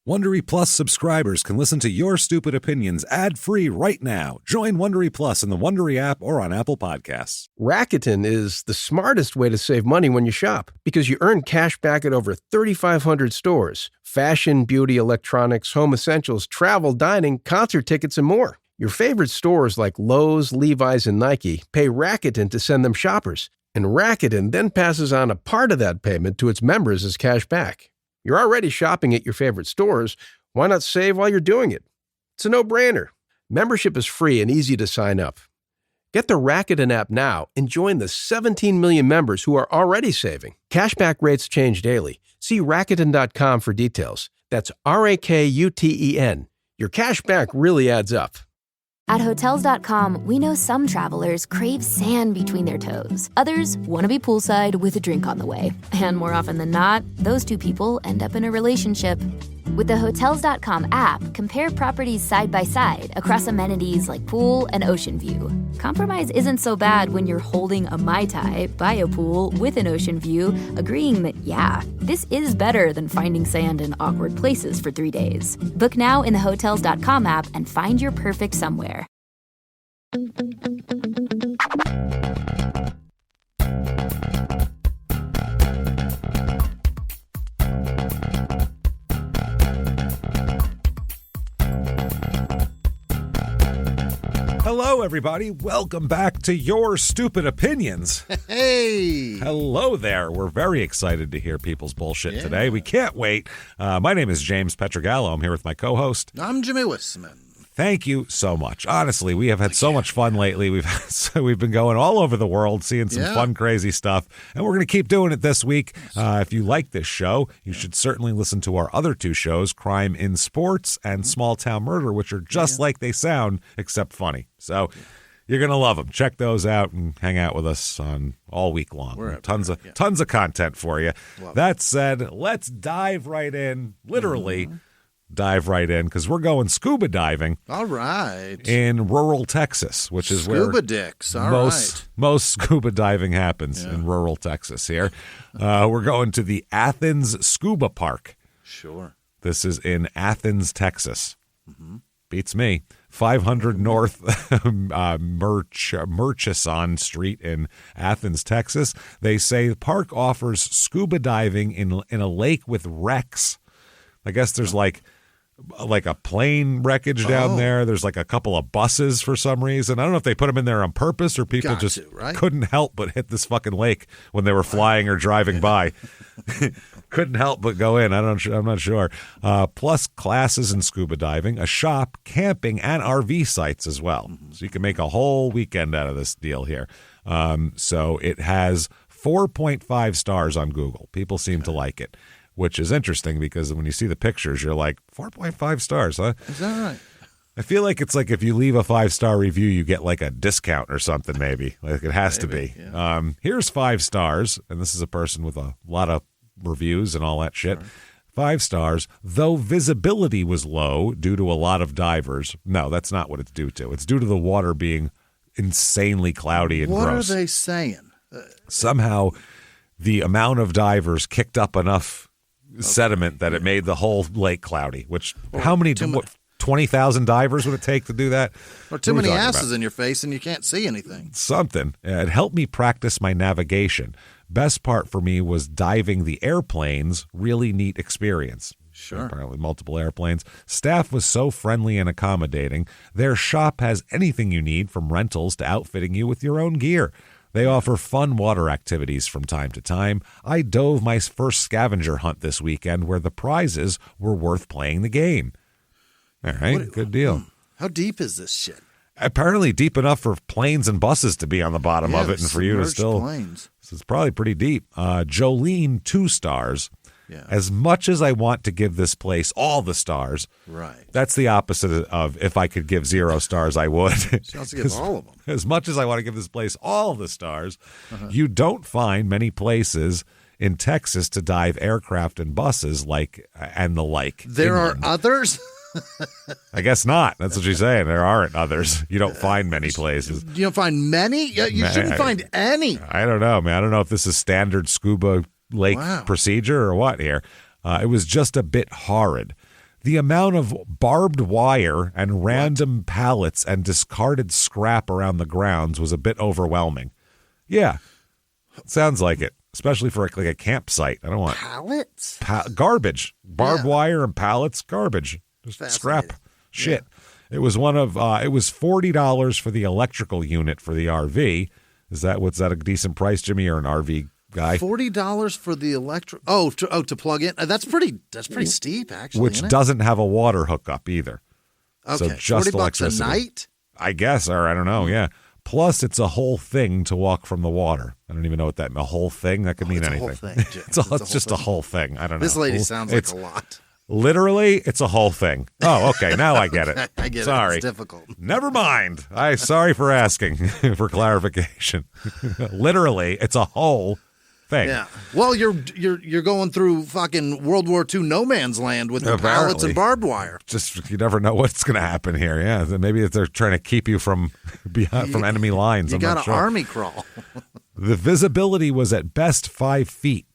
Wondery Plus subscribers can listen to Your Stupid Opinions ad-free right now. Join Wondery Plus in the Wondery app or on Apple Podcasts. Rakuten is the smartest way to save money when you shop because you earn cash back at over 3,500 stores. Fashion, beauty, electronics, home essentials, travel, dining, concert tickets, and more. Your favorite stores like Lowe's, Levi's, and Nike pay Rakuten to send them shoppers. And Rakuten then passes on a part of that payment to its members as cash back. You're already shopping at your favorite stores. Why not save while you're doing it? It's a no-brainer. Membership is free and easy to sign up. Get the Rakuten app now and join the 17 million members who are already saving. Cashback rates change daily. See Rakuten.com for details. That's Rakuten. Your cash back really adds up. At Hotels.com, we know some travelers crave sand between their toes. Others want to be poolside with a drink on the way. And more often than not, those two people end up in a relationship. With the Hotels.com app, compare properties side by side across amenities like pool and ocean view. Compromise isn't so bad when you're holding a Mai Tai by a pool with an ocean view, agreeing that, yeah, this is better than finding sand in awkward places for 3 days. Book now in the Hotels.com app and find your perfect somewhere. Hello, everybody. Welcome back to Your Stupid Opinions. Hey. Hello there. We're very excited to hear people's bullshit today. We can't wait. My name is James Pietragallo. I'm here with my co-host. I'm Jimmie Whisman. Thank you so much. Honestly, we have had so much fun lately. We've been going all over the world, seeing some fun, crazy stuff, and we're going to keep doing it this week. If you like this show, you should certainly listen to our other two shows, Crime in Sports and Small Town Murder, which are just like they sound, except funny. So you're going to love them. Check those out and hang out with us on all week long. Tons of content for you. That said, let's dive right in, literally. Dive right in because we're going scuba diving. All right. In rural Texas, which is scuba where dicks. Most scuba diving happens in rural Texas here. We're going to the Athens Scuba Park. Sure. This is in Athens, Texas. Beats me. 500 North Murchison Street in Athens, Texas. They say the park offers scuba diving in a lake with wrecks. I guess there's like a plane wreckage down there. There's like a couple of buses for some reason. I don't know if they put them in there on purpose or people couldn't help but hit this fucking lake when they were flying or driving by. Couldn't help but go in. I'm not sure. Plus classes in scuba diving, a shop, camping, and RV sites as well. So you can make a whole weekend out of this deal here. So it has 4.5 stars on Google. People seem to like it, which is interesting because when you see the pictures, you're like, 4.5 stars, huh? Is that right? I feel like it's like if you leave a 5-star review, you get like a discount or something, maybe. Like it has to be. Yeah. Here's 5 stars, and this is a person with a lot of reviews and all that shit. Sure. 5 stars, though visibility was low due to a lot of divers. No, that's not what it's due to. It's due to the water being insanely cloudy and gross. What are they saying? Somehow the amount of divers kicked up enough sediment that it made the whole lake cloudy, which how many 20,000 divers would it take to do that? Or too many asses in your face and you can't see anything. Something. It helped me practice my navigation. Best part for me was diving the airplanes. Really neat experience. Sure. Apparently multiple airplanes. Staff was so friendly and accommodating. Their shop has anything you need from rentals to outfitting you with your own gear. They offer fun water activities from time to time. I dove my first scavenger hunt this weekend where the prizes were worth playing the game. All right, good deal. How deep is this shit? Apparently deep enough for planes and buses to be on the bottom of it and for you to still... planes. So it's probably pretty deep. Jolene, 2 stars. Yeah. As much as I want to give this place all the stars, right? That's the opposite of if I could give 0 stars, I would. She wants to give all of them. As much as I want to give this place all the stars, you don't find many places in Texas to dive aircraft and buses and the like. There are others? I guess not. That's what she's saying. There aren't others. You don't find many places. You don't find many? You shouldn't find any. I don't know, man. I don't know if this is standard scuba lake procedure or what here. It was just a bit horrid. The amount of barbed wire and random pallets and discarded scrap around the grounds was a bit overwhelming. Yeah, sounds like it, especially for like a campsite. I don't want pallets, garbage, barbed wire and pallets, garbage, just scrap shit. Yeah. It was it was $40 for the electrical unit for the RV. Is that a decent price, Jimmy? You're an RV guy. $40 for the electric. To plug in. That's pretty steep, actually. Which doesn't have a water hookup either. Okay, so just $40 electricity. a night, I guess, or I don't know. Yeah. Plus, it's a whole thing to walk from the water. I don't even know what that means. A whole thing? That could mean anything. It's a whole thing, it's just a whole thing. I don't know. This lady sounds like a lot. Literally, it's a whole thing. Oh, okay. Now I get it. I get Sorry. it. It's difficult. Never mind. Sorry for asking for clarification. Literally, it's a whole thing. Yeah. Well, you're going through fucking World War II no man's land with the pallets and barbed wire. Just you never know what's going to happen here. Yeah. Maybe if they're trying to keep you from enemy lines. You got an army crawl. The visibility was at best 5 feet.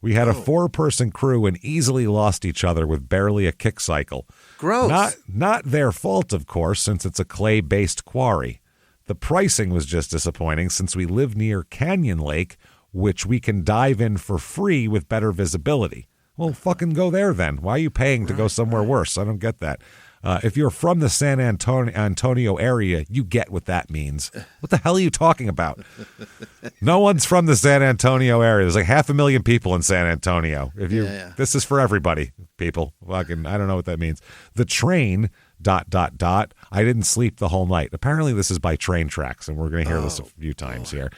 We had a 4-person crew and easily lost each other with barely a kick cycle. Gross. Not their fault, of course, since it's a clay-based quarry. The pricing was just disappointing since we live near Canyon Lake, which we can dive in for free with better visibility. Well, fucking go there then. Why are you paying to go somewhere worse? I don't get that. If you're from the San Antonio area, you get what that means. What the hell are you talking about? No one's from the San Antonio area. There's like 500,000 people in San Antonio. This is for everybody, people. Fucking, I don't know what that means. The train, ... I didn't sleep the whole night. Apparently this is by Train Tracks, and we're going to hear this a few times here.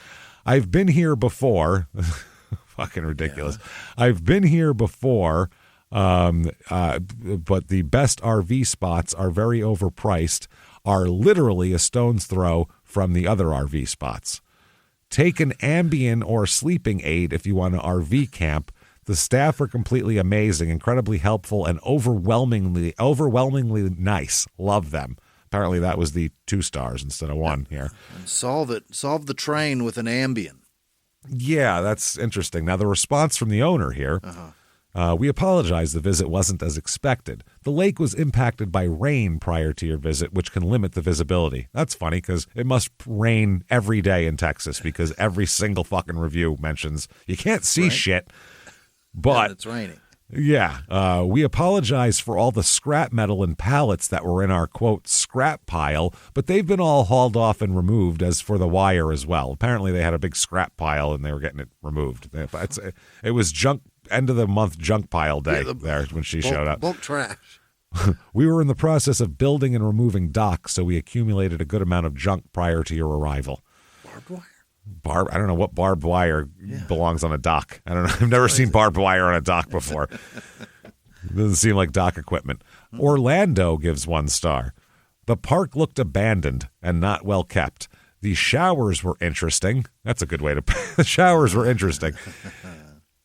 I've been here before. Fucking ridiculous. Yeah. I've been here before. But the best RV spots are very overpriced, are literally a stone's throw from the other RV spots. Take an Ambien or sleeping aid if you want an RV camp. The staff are completely amazing, incredibly helpful, and overwhelmingly nice. Love them. Apparently that was the 2 stars instead of 1 here. And solve the train with an Ambien. Yeah, that's interesting. Now the response from the owner here. We apologize the visit wasn't as expected. The lake was impacted by rain prior to your visit, which can limit the visibility. That's funny because it must rain every day in Texas because every single fucking review mentions you can't see shit, but it's raining. Yeah. We apologize for all the scrap metal and pallets that were in our, quote, scrap pile, but they've been all hauled off and removed, as for the wire as well. Apparently they had a big scrap pile and they were getting it removed. It was end of the month junk pile day there when she showed up. Bulk trash. We were in the process of building and removing docks, so we accumulated a good amount of junk prior to your arrival. Barbed wire? I don't know what barbed wire belongs on a dock. I don't know. I've never seen barbed wire on a dock before. It doesn't seem like dock equipment. Orlando gives 1 star. The park looked abandoned and not well kept. The showers were interesting. That's a good way to put it. The showers were interesting.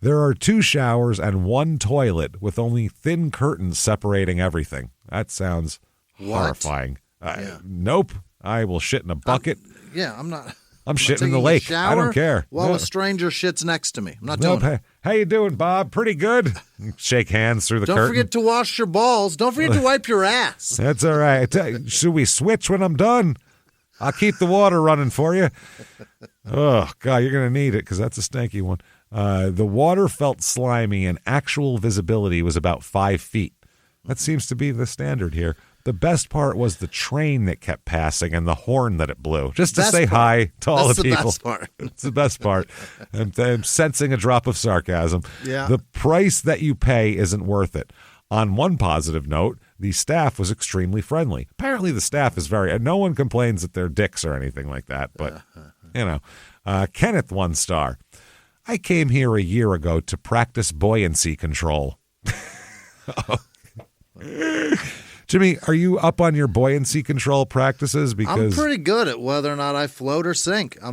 There are 2 showers and 1 toilet with only thin curtains separating everything. That sounds horrifying. Nope. I will shit in a bucket. I'm shitting in the lake. I don't care. While a stranger shits next to me. I'm not doing it. How you doing, Bob? Pretty good. Shake hands through the curtain. Don't forget to wash your balls. Don't forget to wipe your ass. That's all right. Should we switch when I'm done? I'll keep the water running for you. Oh, God, you're going to need it because that's a stanky one. The water felt slimy and actual visibility was about 5 feet. That seems to be the standard here. The best part was the train that kept passing and the horn that it blew, just to say hi to all the people. That's the best part. It's the best part. I'm sensing a drop of sarcasm. Yeah. The price that you pay isn't worth it. On one positive note, the staff was extremely friendly. Apparently the staff is no one complains that they're dicks or anything like that, but, Kenneth 1 star. I came here a year ago to practice buoyancy control. Jimmy, are you up on your buoyancy control practices? Because I'm pretty good at whether or not I float or sink. I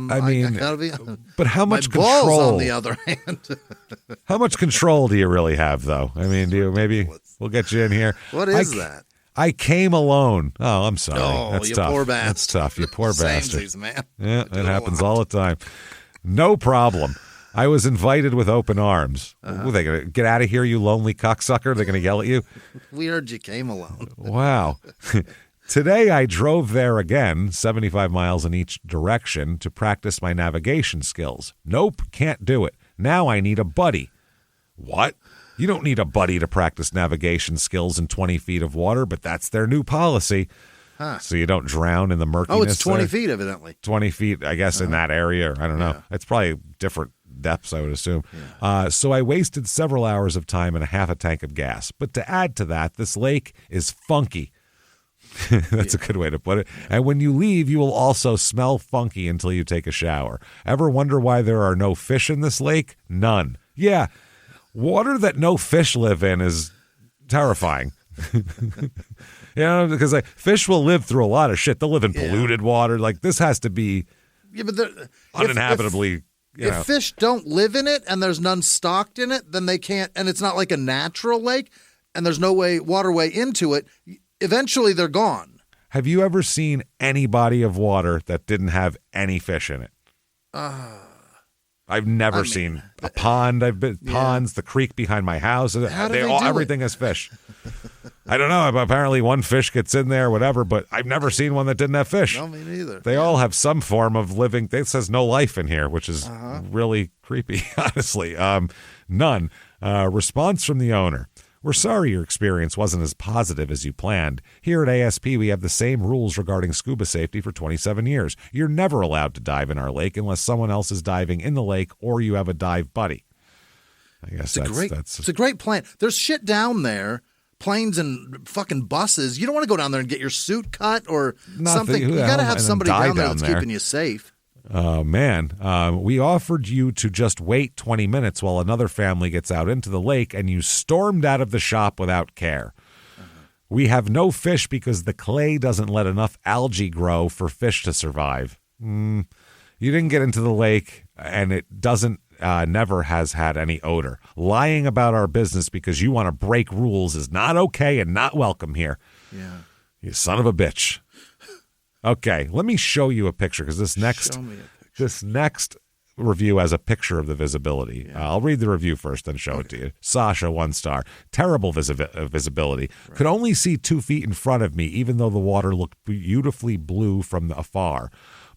gotta be. But how much my control? Balls, on the other hand, how much control do you really have, though? I mean, we'll get you in here. What is that? I came alone. Oh, I'm sorry. Oh, that's you tough. poor bastard. That's tough. You poor bastard. Samesies, man. Yeah, it happens all the time. No problem. I was invited with open arms. Are they going to get out of here, you lonely cocksucker? They're going to yell at you? We heard you came alone. Wow. Today I drove there again, 75 miles in each direction, to practice my navigation skills. Nope, can't do it. Now I need a buddy. What? You don't need a buddy to practice navigation skills in 20 feet of water, but that's their new policy. Huh. So you don't drown in the murkiness. Oh, it's 20 feet, evidently. 20 feet, I guess, in that area. I don't know. Yeah. It's probably different depths, I would assume. Yeah. So I wasted several hours of time and a half a tank of gas. But to add to that, this lake is funky. That's a good way to put it. And when you leave, you will also smell funky until you take a shower. Ever wonder why there are no fish in this lake? None. Yeah, water that no fish live in is terrifying. Because fish will live through a lot of shit. They'll live in polluted water. Like, this has to be uninhabitably. If fish don't live in it and there's none stocked in it, then they can't. And it's not like a natural lake, and there's no waterway into it. Eventually, they're gone. Have you ever seen any body of water that didn't have any fish in it? I've never seen a pond. I've been ponds, the creek behind my house. Everything has fish. I don't know. Apparently, one fish gets in there, whatever. But I've never seen one that didn't have fish. No, me neither. They all have some form of living. It says no life in here, which is really creepy. Honestly, none. Response from the owner. We're sorry your experience wasn't as positive as you planned. Here at ASP, we have the same rules regarding scuba safety for 27 years. You're never allowed to dive in our lake unless someone else is diving in the lake or you have a dive buddy. I guess it's a great plan. There's shit down there, planes and fucking buses. You don't want to go down there and get your suit cut or something. You got to have somebody down there that's keeping you safe. Oh, man. We offered you to just wait 20 minutes while another family gets out into the lake, and you stormed out of the shop without care. We have no fish because the clay doesn't let enough algae grow for fish to survive. You didn't get into the lake, and it doesn't never has had any odor. Lying about our business because you want to break rules is not okay and not welcome here. Yeah. You son of a bitch. Okay, let me show you a picture because this next review has a picture of the visibility. Yeah. I'll read the review first, then show it to you. Sasha, 1 star. Terrible visibility. Right. Could only see 2 feet in front of me, even though the water looked beautifully blue from afar.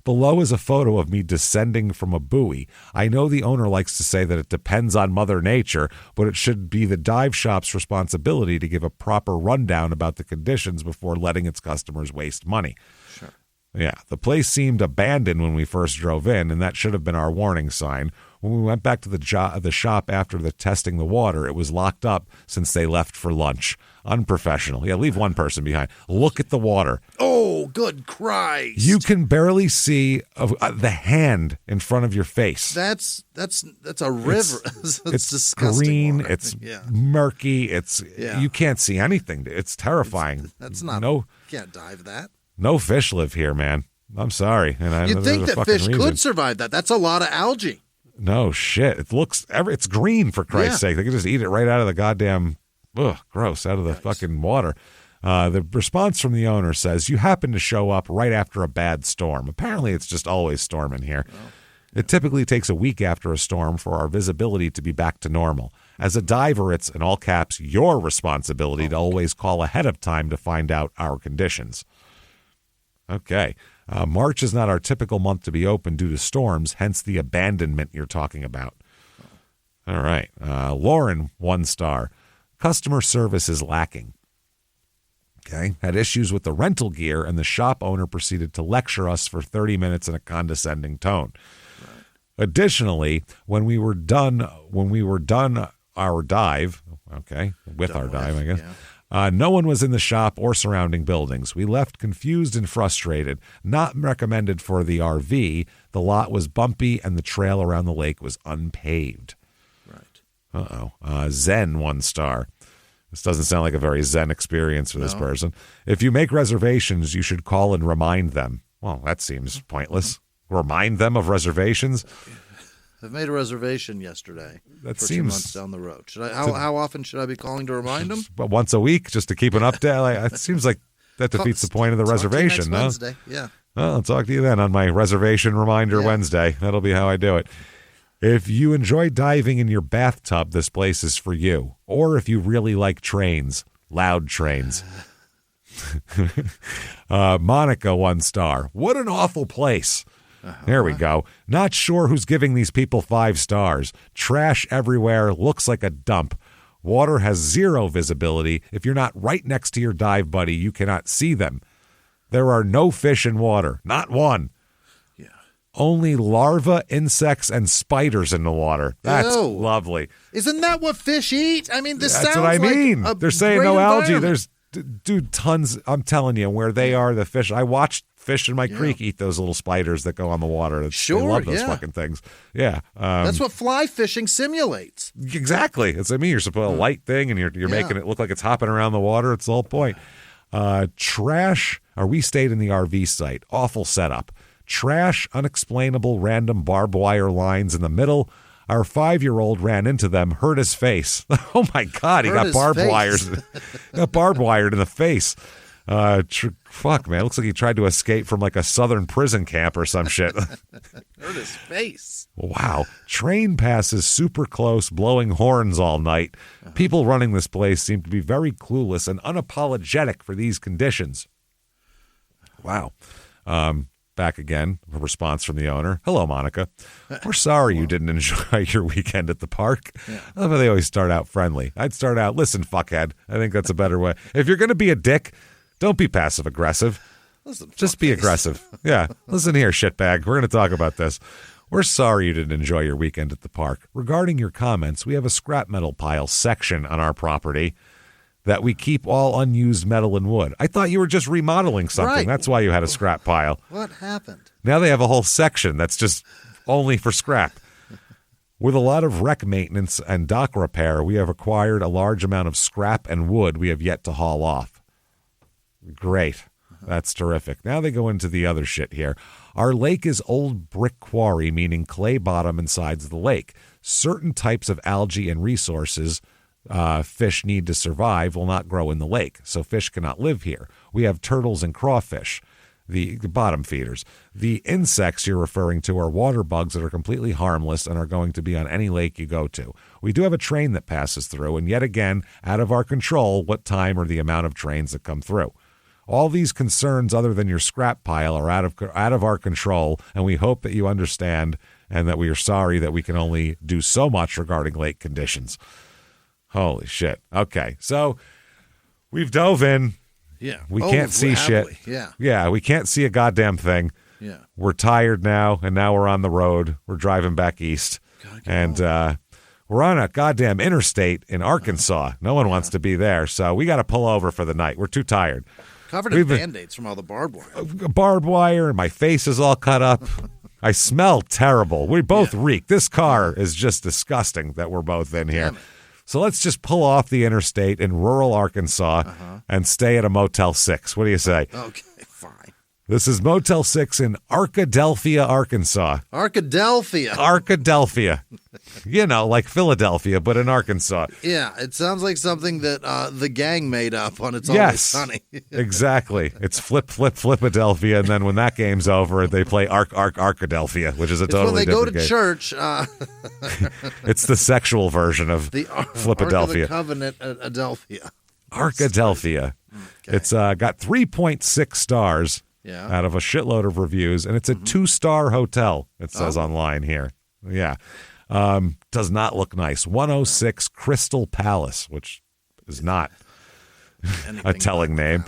Below is a photo of me descending from a buoy. I know the owner likes to say that it depends on Mother Nature, but it should be the dive shop's responsibility to give a proper rundown about the conditions before letting its customers waste money. Sure. Yeah, the place seemed abandoned when we first drove in, and that should have been our warning sign. When we went back to the shop after testing the water, it was locked up since they left for lunch. Unprofessional. Yeah, leave one person behind. Look at the water. Oh, good Christ. You can barely see the hand in front of your face. That's a river. It's disgusting green. Water. It's murky. You can't see anything. It's terrifying. You can't dive that. No fish live here, man. I'm sorry. And you'd think that fish could survive that. That's a lot of algae. No shit. It's green, for Christ's sake. They could just eat it right out of the goddamn, gross, out of the fucking water. The response from the owner says, you happen to show up right after a bad storm. Apparently, it's just always storming here. Oh. It typically takes a week after a storm for our visibility to be back to normal. As a diver, it's, in all caps, your responsibility to always call ahead of time to find out our conditions. Okay. March is not our typical month to be open due to storms, hence the abandonment you're talking about. All right. Lauren, 1 star. Customer service is lacking. Okay. Had issues with the rental gear, and the shop owner proceeded to lecture us for 30 minutes in a condescending tone. Right. Additionally, when we were done our dive, I guess, no one was in the shop or surrounding buildings. We left confused and frustrated. Not recommended for the RV. The lot was bumpy, and the trail around the lake was unpaved. Right. Zen, 1 star. This doesn't sound like a very zen experience for this person. If you make reservations, you should call and remind them. Well, that seems pointless. Remind them of reservations? I've made a reservation yesterday for 2 months down the road. How often should I be calling to remind them? But once a week, just to keep an update. It seems like that defeats the point of the reservation. Next Wednesday. Yeah. Well, I'll talk to you then on my reservation reminder Wednesday. That'll be how I do it. If you enjoy diving in your bathtub, this place is for you. Or if you really like trains, loud trains. Monica, 1 star. What an awful place. There we go. Not sure who's giving these people 5 stars. Trash everywhere. Looks like a dump. Water has 0 visibility. If you're not right next to your dive buddy, you cannot see them. There are no fish in water. Not one. Only larvae, insects, and spiders in the water. That's lovely. Isn't that what fish eat? I mean, That's what I mean. They're saying no algae. There's, dude, tons. I'm telling you, where they are, the fish. I watched fish in my creek eat those little spiders that go on the water. They love those fucking things. Yeah. That's what fly fishing simulates. Exactly. You're supposed to light thing, and you're making it look like it's hopping around the water. It's the whole point. Trash. We stayed in the RV site. Awful setup. Trash, unexplainable random barbed wire lines in the middle. Our 5-year-old ran into them, hurt his face. Oh my God, he got barbed wires. Got barbed wired in the face. Fuck, man. Looks like he tried to escape from like a southern prison camp or some shit. Hurt his face. Wow. Train passes super close, blowing horns all night. People running this place seem to be very clueless and unapologetic for these conditions. Wow. Back again, a response from the owner. Hello, Monica. We're sorry you didn't enjoy your weekend at the park. I love how they always start out friendly. I'd start out, listen, fuckhead. I think that's a better way. If you're going to be a dick, don't be passive-aggressive. Just be aggressive. Yeah. Listen here, shitbag. We're going to talk about this. We're sorry you didn't enjoy your weekend at the park. Regarding your comments, we have a scrap metal pile section on our property that we keep all unused metal and wood. I thought you were just remodeling something. Right. That's why you had a scrap pile. What happened? Now they have a whole section that's just only for scrap. With a lot of wreck maintenance and dock repair, we have acquired a large amount of scrap and wood we have yet to haul off. Great. That's terrific. Now they go into the other shit here. Our lake is old brick quarry, meaning clay bottom and sides of the lake. Certain types of algae and resources fish need to survive will not grow in the lake, so fish cannot live here. We have turtles and crawfish, the bottom feeders. The insects you're referring to are water bugs that are completely harmless and are going to be on any lake you go to. We do have a train that passes through, and yet again, out of our control, what time or the amount of trains that come through. All these concerns other than your scrap pile are out of our control, and we hope that you understand and that we are sorry that we can only do so much regarding lake conditions. Holy shit. Okay, so we've dove in. Yeah. We can't see shit. Yeah. Yeah, we can't see a goddamn thing. Yeah. We're tired now, and now we're on the road. We're driving back east. And we're on a goddamn interstate in Arkansas. No one wants to be there, so we got to pull over for the night. We're too tired. Covered in Band-Aids from all the barbed wire. Barbed wire, and my face is all cut up. I smell terrible. We both reek. This car is just disgusting that we're both in here. So let's just pull off the interstate in rural Arkansas and stay at a Motel 6. What do you say? Okay, fine. This is Motel 6 in Arkadelphia, Arkansas. Arkadelphia. You know, like Philadelphia, but in Arkansas. Yeah, it sounds like something that the gang made up on It's Always Sunny. Exactly. It's Flipadelphia, and then when that game's over, they play Arkadelphia, which is a totally different game. When they go to church. It's the sexual version of Flipadelphia. Ark of the Covenant, Adelphia. Arkadelphia. Okay. It's got 3.6 stars. Yeah. Out of a shitload of reviews, and it's a 2-star hotel, it says online here. Yeah. Does not look nice. 106 Crystal Palace, which is not a telling name.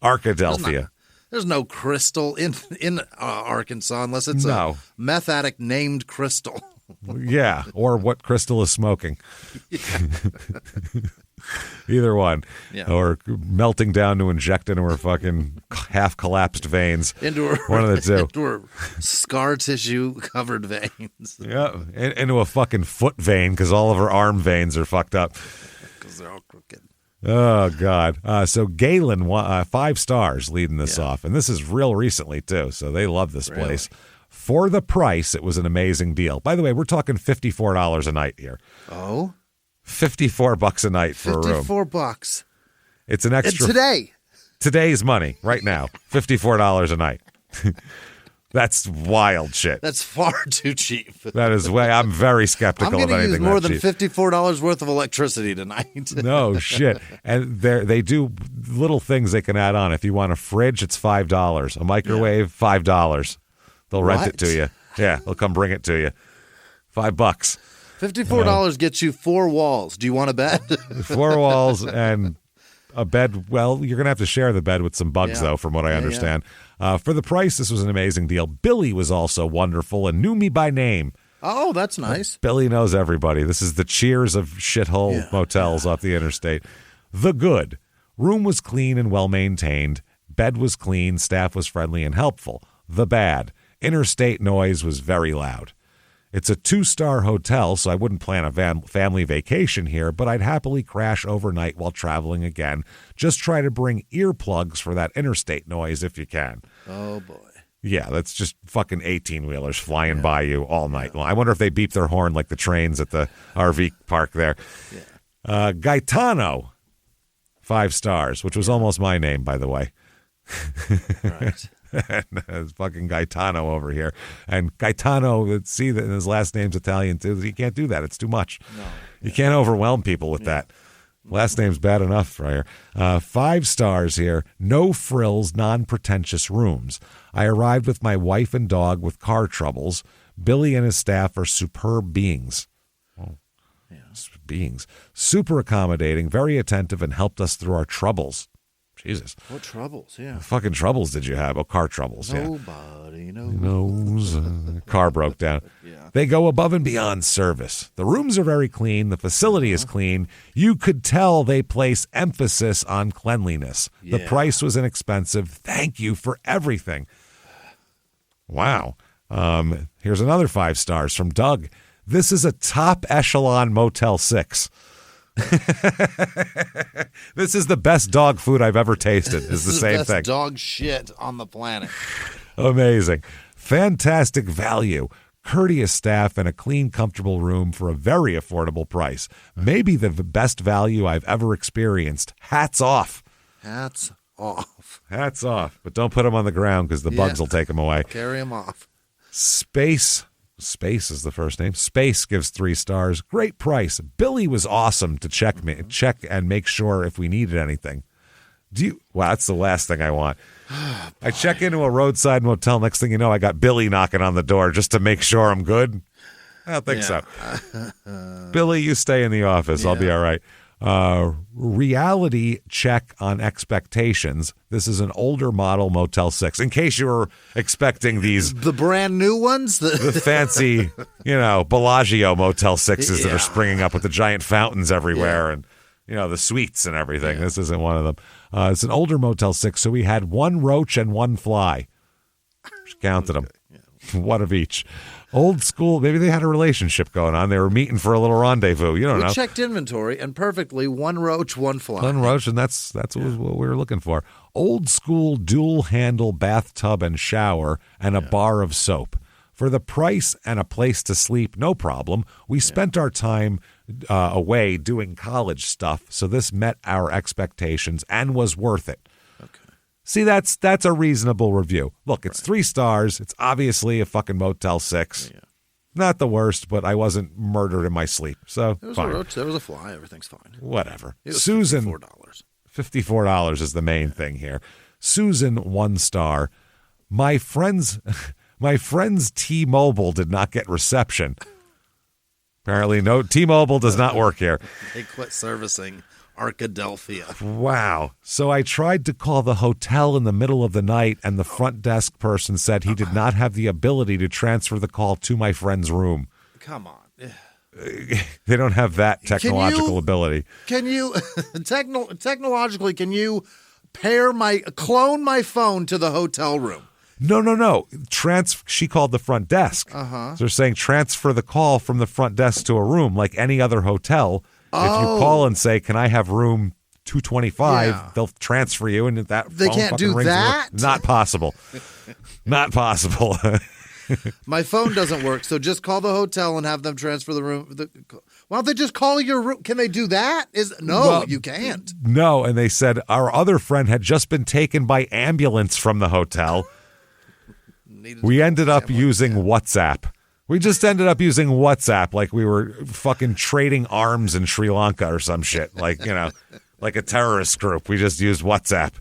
Arkadelphia. There's no crystal in Arkansas unless it's a meth addict named Crystal. Yeah, or what Crystal is smoking. Either one. Yeah. Or melting down to inject into her fucking half-collapsed veins. One of the two. Into her scar tissue-covered veins. Yeah, into a fucking foot vein because all of her arm veins are fucked up. Because they're all crooked. Oh, God. So Galen, 5 stars leading this off. And this is real recently, too, so they love this place. For the price, it was an amazing deal. By the way, we're talking $54 a night here. Oh? $54 a night for a room. $54. It's an extra. And today's money right now. $54 a night. That's wild shit. That's far too cheap. That is way. I'm very skeptical of anything. I'm going to use more than $54 worth of electricity tonight. No shit. And they do little things they can add on. If you want a fridge, it's $5. A microwave, $5. They'll rent it to you. Yeah, they'll come bring it to you. $5. $54 gets you 4 walls. Do you want a bed? 4 walls and a bed. Well, you're going to have to share the bed with some bugs, though, from what I understand. For the price, this was an amazing deal. Billy was also wonderful and knew me by name. Oh, that's nice. Billy knows everybody. This is the Cheers of shithole motels off the interstate. The good. Room was clean and well-maintained. Bed was clean. Staff was friendly and helpful. The bad. Interstate noise was very loud. It's a 2-star hotel, so I wouldn't plan a family vacation here, but I'd happily crash overnight while traveling again. Just try to bring earplugs for that interstate noise if you can. Oh, boy. Yeah, that's just fucking 18-wheelers flying by you all night long. I wonder if they beep their horn like the trains at the RV park there. Yeah. Gaetano, 5 stars, which was almost my name, by the way. Right. It's fucking Gaetano over here. And Gaetano, see that his last name's Italian too. You can't do that. It's too much. No. You can't overwhelm people with that. Last name's bad enough, right here. 5 stars here. No frills, non-pretentious rooms. I arrived with my wife and dog with car troubles. Billy and his staff are superb beings. Oh, beings. Super accommodating, very attentive, and helped us through our troubles. Jesus. What troubles? Yeah. What fucking troubles did you have? Oh, car troubles. Nobody knows. Car broke down. Yeah. They go above and beyond service. The rooms are very clean. The facility is clean. You could tell they place emphasis on cleanliness. The price was inexpensive. Thank you for everything. Wow. Here's another 5 stars from Doug. This is a top echelon Motel 6. This is the best dog food I've ever tasted. Is the same best thing. Dog shit on the planet. Amazing. Fantastic value. Courteous staff and a clean, comfortable room for a very affordable price. Maybe the best value I've ever experienced. Hats off. Hats off. Hats off. But don't put them on the ground because the bugs will take them away. Carry them off. Space is the first name. Space gives 3 stars. Great price. Billy was awesome to check and make sure if we needed anything. Wow, that's the last thing I want. I check into a roadside motel. Next thing you know, I got Billy knocking on the door just to make sure I'm good. I don't think so. Billy, you stay in the office. I'll be all right. Reality check on expectations. This is an older model Motel 6. In case you were expecting these. The brand new ones? The fancy, Bellagio Motel 6s that are springing up with the giant fountains everywhere and, the suites and everything. This isn't one of them. It's an older Motel 6, so we had 1 roach and 1 fly. Just counted them. One of each. Old school, maybe they had a relationship going on. They were meeting for a little rendezvous. You don't know. We checked inventory, and perfectly 1 roach, 1 fly. 1 roach, and that's what we were looking for. Old school dual-handle bathtub and shower and a bar of soap. For the price and a place to sleep, no problem. We spent our time away doing college stuff, so this met our expectations and was worth it. See, that's a reasonable review. Look, it's 3 stars. It's obviously a fucking Motel 6. Yeah. Not the worst, but I wasn't murdered in my sleep. So there was fine. a roach, there was a fly. Everything's fine. Whatever. It was Susan, $54. $54 is the main thing here. Susan, 1 star. My friend's T-Mobile did not get reception. Apparently, no, T-Mobile does not work here. They quit servicing Arkadelphia. Wow. So I tried to call the hotel in the middle of the night, and the front desk person said he did not have the ability to transfer the call to my friend's room. Come on. They don't have that technological ability. Can you, technologically, can you clone my phone to the hotel room? No. She called the front desk. Uh-huh. So they're saying transfer the call from the front desk to a room like any other hotel. If you call and say, "Can I have room 225?" They'll transfer you, and that they phone can't do rings. that. Not possible. Not possible. My phone doesn't work, so just call the hotel and have them transfer the room. Why don't they just call your room? Can they do that? You can't. No, and they said our other friend had just been taken by ambulance from the hotel. We ended up using WhatsApp. We just ended up using WhatsApp like we were fucking trading arms in Sri Lanka or some shit. Like, you know, like a terrorist group. We just used WhatsApp.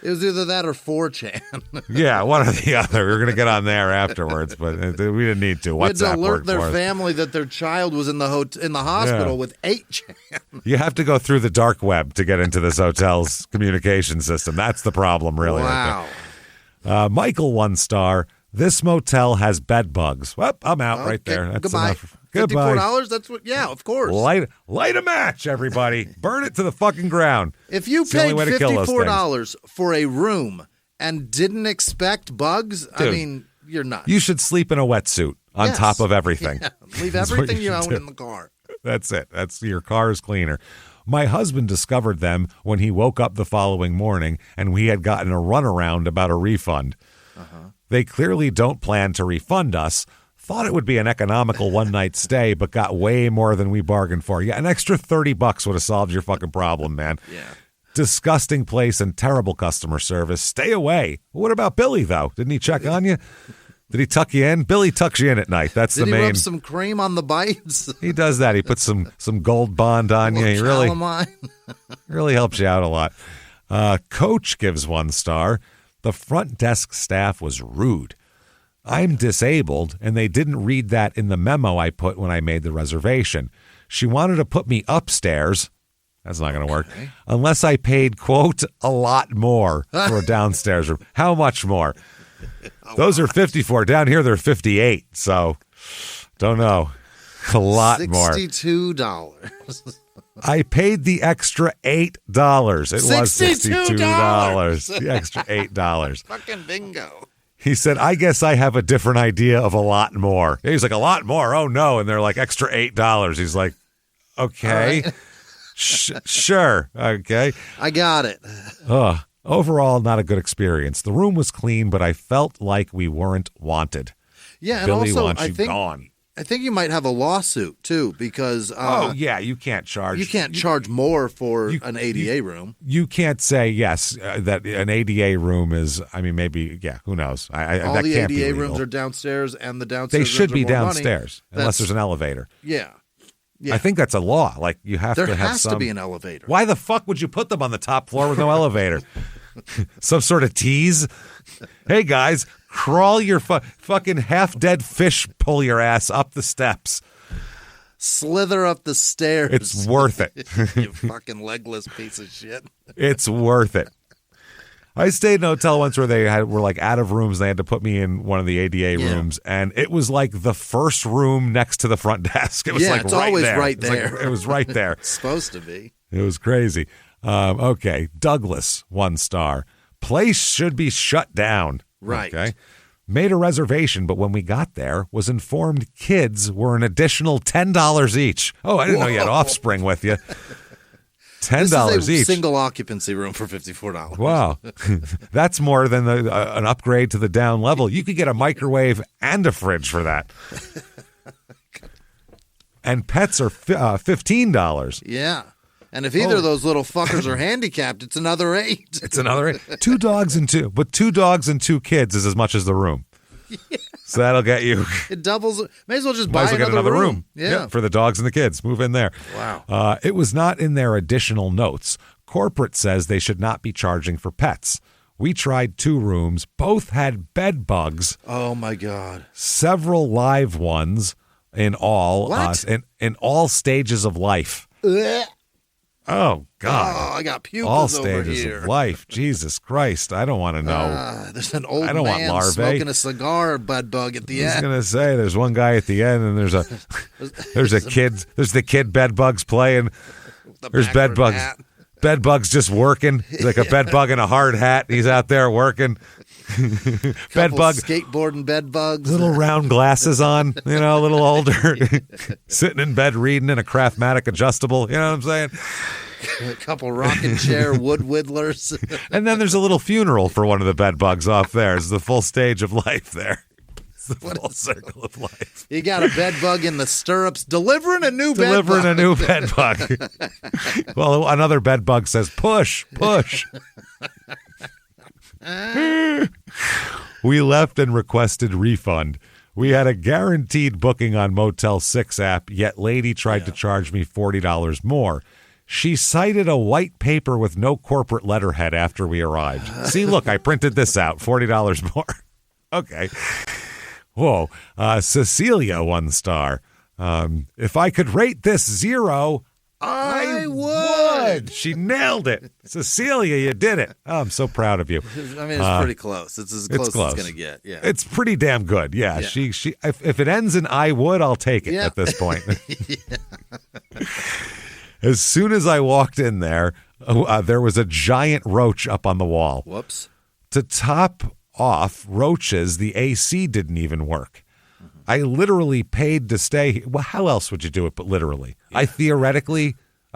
It was either that or 4chan. Yeah, one or the other. We were going to get on there afterwards, but we didn't need to. WhatsApp we had to alert worked their for us. family that their child was in the hospital with 8chan. You have to go through the dark web to get into this hotel's communication system. That's the problem, really. Wow. Right, Michael, 1 star. This motel has bed bugs. Well, I'm out right there. That's Goodbye. enough. Goodbye. $54? That's what, yeah, of course. Light a match, everybody. Burn it to the fucking ground. If you paid $54 for a room and didn't expect bugs, dude, I mean, you're nuts. You should sleep in a wetsuit on top of everything. Yeah. Leave everything you own in the car. That's it. Your car is cleaner. My husband discovered them when he woke up the following morning, and we had gotten a runaround about a refund. They clearly don't plan to refund us. Thought it would be an economical one-night stay, but got way more than we bargained for. Yeah, an extra $30 would have solved your fucking problem, man. Yeah. Disgusting place and terrible customer service. Stay away. What about Billy, though? Didn't he check on you? Did he tuck you in? Billy tucks you in at night. That's the main. Did he rub some cream on the bites? He does that. He puts some Gold Bond on you. He really helps you out a lot. Coach gives 1 star. The front desk staff was rude. I'm disabled, and they didn't read that in the memo I put when I made the reservation. She wanted to put me upstairs. That's not going to work. Unless I paid, quote, a lot more for a downstairs room. How much more? Those are 54. Down here, they're 58. So, don't know. A lot more. $62. I paid the extra $8. It was $62. The extra $8. Fucking bingo. He said, I guess I have a different idea of a lot more. He's like, a lot more? Oh, no. And they're like, extra $8. He's like, okay. Right. Sure. Okay. I got it. Overall, not a good experience. The room was clean, but I felt like we weren't wanted. Yeah, and Billy also, wants you gone. I think you might have a lawsuit, too, because... you can't charge... You can't charge more for an ADA room. You can't say, yes, that an ADA room is... I mean, maybe, yeah, who knows? All the ADA rooms are downstairs, and the downstairs They should rooms be are more downstairs, money. unless there's an elevator. Yeah. I think that's a law. Like, you have to have There has to be an elevator. Why the fuck would you put them on the top floor with no elevator? Some sort of tease? Hey, guys... Crawl your fucking half-dead fish, pull your ass up the steps. Slither up the stairs. It's worth it. You fucking legless piece of shit. It's worth it. I stayed in a hotel once where they were like out of rooms. They had to put me in one of the ADA rooms, and it was like the first room next to the front desk. It was like it's right always there. right there. It was right there. It's supposed to be. It was crazy. Okay, Douglas, 1 star. Place should be shut down. Right. Okay. Made a reservation, but when we got there, was informed kids were an additional $10 each. Oh, I didn't know you had offspring with you. $10 this is a each. Single occupancy room for $54. Wow. That's more than an upgrade to the down level. You could get a microwave and a fridge for that. And pets are $15. Yeah. And if either of those little fuckers are handicapped, it's another $8. It's another $8. 2 dogs and 2. But 2 dogs and 2 kids is as much as the room. Yeah. So that'll get you. It doubles. May as well just buy another room. Yeah. For the dogs and the kids. Move in there. Wow. It was not in their additional notes. Corporate says they should not be charging for pets. We tried 2 rooms. Both had bed bugs. Oh, my God. Several live ones in all. What? In all stages of life. Oh, God. Oh, I got pupils all over stages here. Of life. Jesus Christ. I don't want to know. There's an old man smoking a cigar bed bug at the end. I was going to say, there's one guy at the end, and there's a kid. There's the kid bed bugs playing. There's bed bugs. Hat. Bed bugs just working. Like a bed bug in a hard hat. He's out there working. Bed bug. Skateboarding bed bugs. Little round glasses on, a little older. Sitting in bed reading in a Craftmatic adjustable. You know what I'm saying? A couple rocking chair wood whittlers. And then there's a little funeral for one of the bed bugs off there. It's the full stage of life there. It's the full circle of life. You got a bed bug in the stirrups delivering a new bed bug. Delivering a new bed bug. Well, another bed bug says, push, push. We left and requested refund. We had a guaranteed booking on Motel 6 app, yet lady tried to charge me $40 more. She cited a white paper with no corporate letterhead after we arrived. See, look, I printed this out, $40 more. Okay. Whoa. Cecilia, 1 star. If I could rate this 0, I would. She nailed it. Cecilia, you did it. Oh, I'm so proud of you. I mean, it's pretty close. It's as close as it's going to get. Yeah. It's pretty damn good. Yeah. She if it ends in I would, I'll take it at this point. As soon as I walked in there, there was a giant roach up on the wall. Whoops. To top off roaches, the AC didn't even work. I literally paid to stay. Well, how else would you do it but literally? Yeah.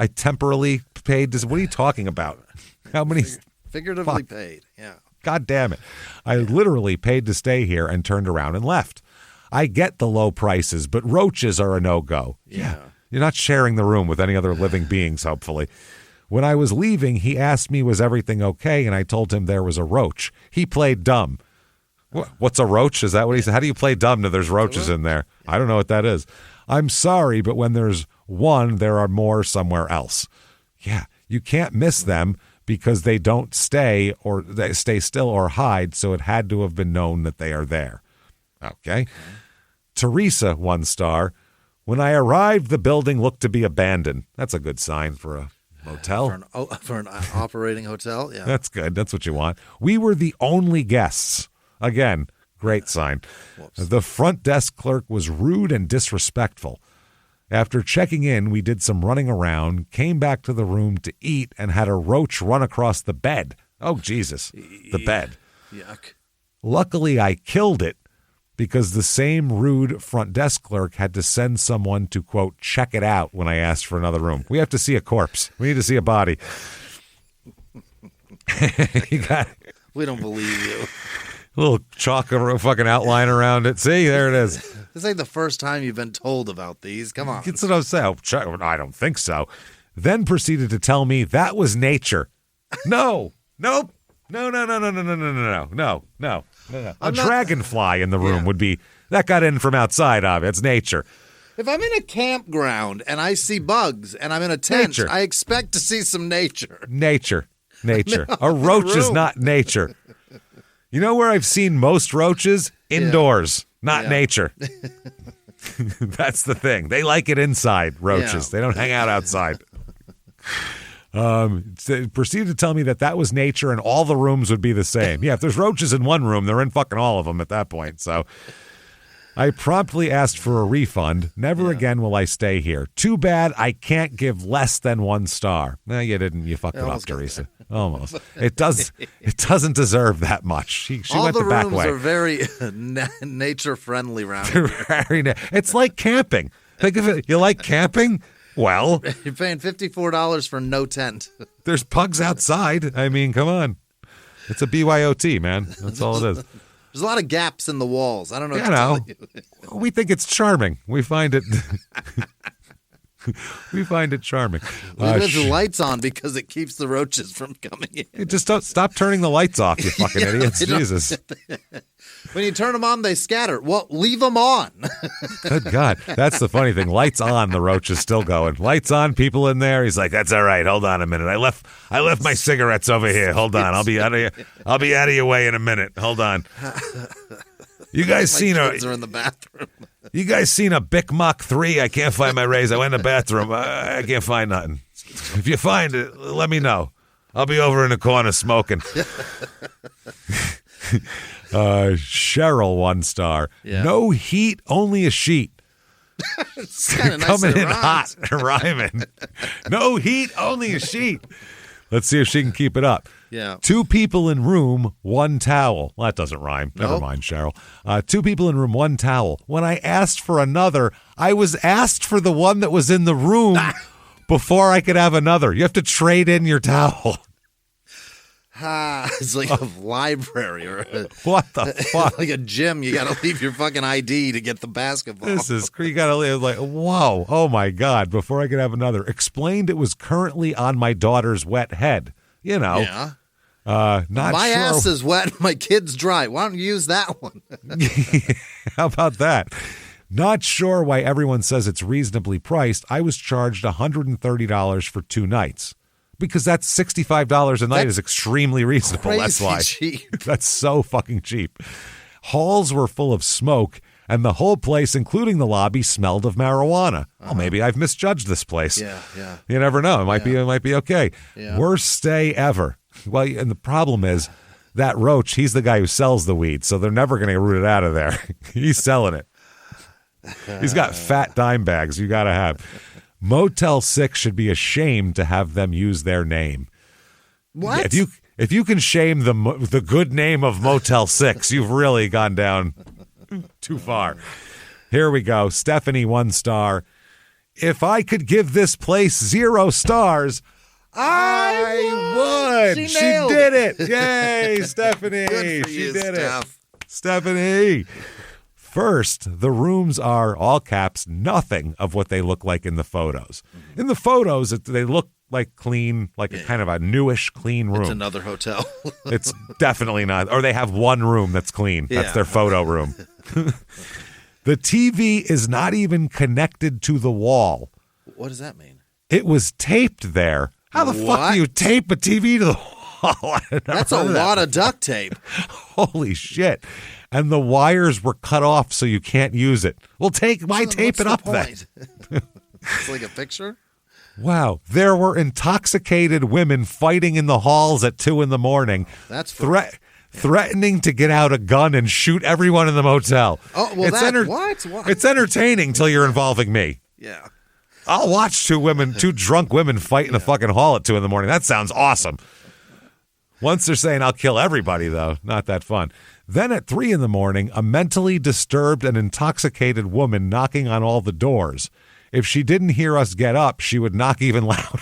I temporarily paid to. What are you talking about? How many? Figuratively paid, yeah. God damn it. I literally paid to stay here and turned around and left. I get the low prices, but roaches are a no-go. Yeah. You're not sharing the room with any other living beings, hopefully. When I was leaving, he asked me, was everything okay? And I told him there was a roach. He played dumb. What's a roach? Is that what he said? How do you play dumb if there's roaches in there? I don't know what that is. I'm sorry, but when there's one, there are more somewhere else. Yeah, you can't miss them because they don't stay or they stay still or hide, so it had to have been known that they are there. Okay. Teresa, 1 star. When I arrived, the building looked to be abandoned. That's a good sign for a motel. For an operating hotel, yeah. That's good. That's what you want. We were the only guests. Again, great sign. Whoops. The front desk clerk was rude and disrespectful. After checking in, we did some running around, came back to the room to eat, and had a roach run across the bed. Oh, Jesus. The bed. Yuck. Luckily, I killed it because the same rude front desk clerk had to send someone to, quote, check it out when I asked for another room. We have to see a corpse. We need to see a body. We don't believe you. A little chalk fucking outline around it. See, there it is. This ain't the first time you've been told about these. Come on. That's what I'm saying. I don't think so. Then proceeded to tell me that was nature. No. Nope. No. A dragonfly in the room would be, that got in from outside of it. It's nature. If I'm in a campground and I see bugs and I'm in a tent, I expect to see some nature. Nature. A roach is not nature. You know where I've seen most roaches? Indoors, not nature. That's the thing. They like it inside, roaches. They don't hang out outside. Proceeded to tell me that was nature and all the rooms would be the same. Yeah, if there's roaches in one room, they're in fucking all of them at that point. So I promptly asked for a refund. Never again will I stay here. Too bad I can't give less than 1 star. No, you didn't. You fucked it up, Teresa. Almost. It doesn't deserve that much. She went the back way. All the rooms are very nature friendly around here. It's like camping. Think of it. You like camping? Well, you're paying $54 for no tent. There's pugs outside. I mean, come on. It's a BYOT, man. That's all it is. There's a lot of gaps in the walls. I don't know what to tell you. We think it's charming. We find it charming. We leave the lights on because it keeps the roaches from coming in. Just don't stop turning the lights off, you fucking idiots. Jesus. When you turn them on, they scatter. Well, leave them on. Good God. That's the funny thing. Lights on, the roach is still going. Lights on, people in there. He's like, that's all right. Hold on a minute. I left my cigarettes over here. Hold on. I'll be out of your way in a minute. Hold on. You guys seen kids are in the bathroom. You guys seen a Bic Mach 3? I can't find my razor. I went in the bathroom. I can't find nothing. If you find it, let me know. I'll be over in the corner smoking. Cheryl, 1 star. Yeah. No heat, only a sheet. It's kind of nice. Coming in hot, rhyming. No heat, only a sheet. Let's see if she can keep it up. Yeah. 2 people in room, 1 towel. Well, that doesn't rhyme. Nope. Never mind, Cheryl. 2 people in room, 1 towel. When I asked for another, I was asked for the one that was in the room before I could have another. You have to trade in your towel. It's like a library or what the fuck? Like a gym. You got to leave your fucking ID to get the basketball. You got to leave like, whoa, oh my God, before I could have another. Explained it was currently on my daughter's wet head. You know. Yeah. My ass is wet. My kid's dry. Why don't you use that one? How about that? Not sure why everyone says it's reasonably priced. I was charged $130 for 2 nights. Because that's $65 a night is extremely reasonable. That's why. Cheap. That's so fucking cheap. Halls were full of smoke, and the whole place, including the lobby, smelled of marijuana. Well, maybe I've misjudged this place. Yeah. You never know. It might be okay. Yeah. Worst stay ever. Well, and the problem is that Roach, he's the guy who sells the weed, so they're never going to root it out of there. He's selling it. He's got fat dime bags you got to have. Motel 6 should be ashamed to have them use their name. What? If you can shame the good name of Motel 6, you've really gone down too far. Here we go. Stephanie, 1 star. If I could give this place 0 stars, I would. She did it. Yay, Stephanie. Good for you, did Steph. it. Stephanie. First, the rooms are, all caps, nothing of what they look like in the photos. In the photos, they look like clean, like a kind of a newish, clean room. It's another hotel. It's definitely not. Or they have one room that's clean. That's their photo room. The TV is not even connected to the wall. What does that mean? It was taped there. How the fuck do you tape a TV to the wall? That's a lot of duct tape. Holy shit. And the wires were cut off so you can't use it. Well, tape it up then. It's like a picture? Wow. There were intoxicated women fighting in the halls at 2 a.m. That's threatening to get out a gun and shoot everyone in the motel. Oh, well, what? It's entertaining till you're involving me. Yeah. I'll watch 2 drunk women fight in a fucking hall at 2 a.m. That sounds awesome. Once they're saying I'll kill everybody, though, not that fun. Then at 3 a.m, a mentally disturbed and intoxicated woman knocking on all the doors. If she didn't hear us get up, she would knock even louder.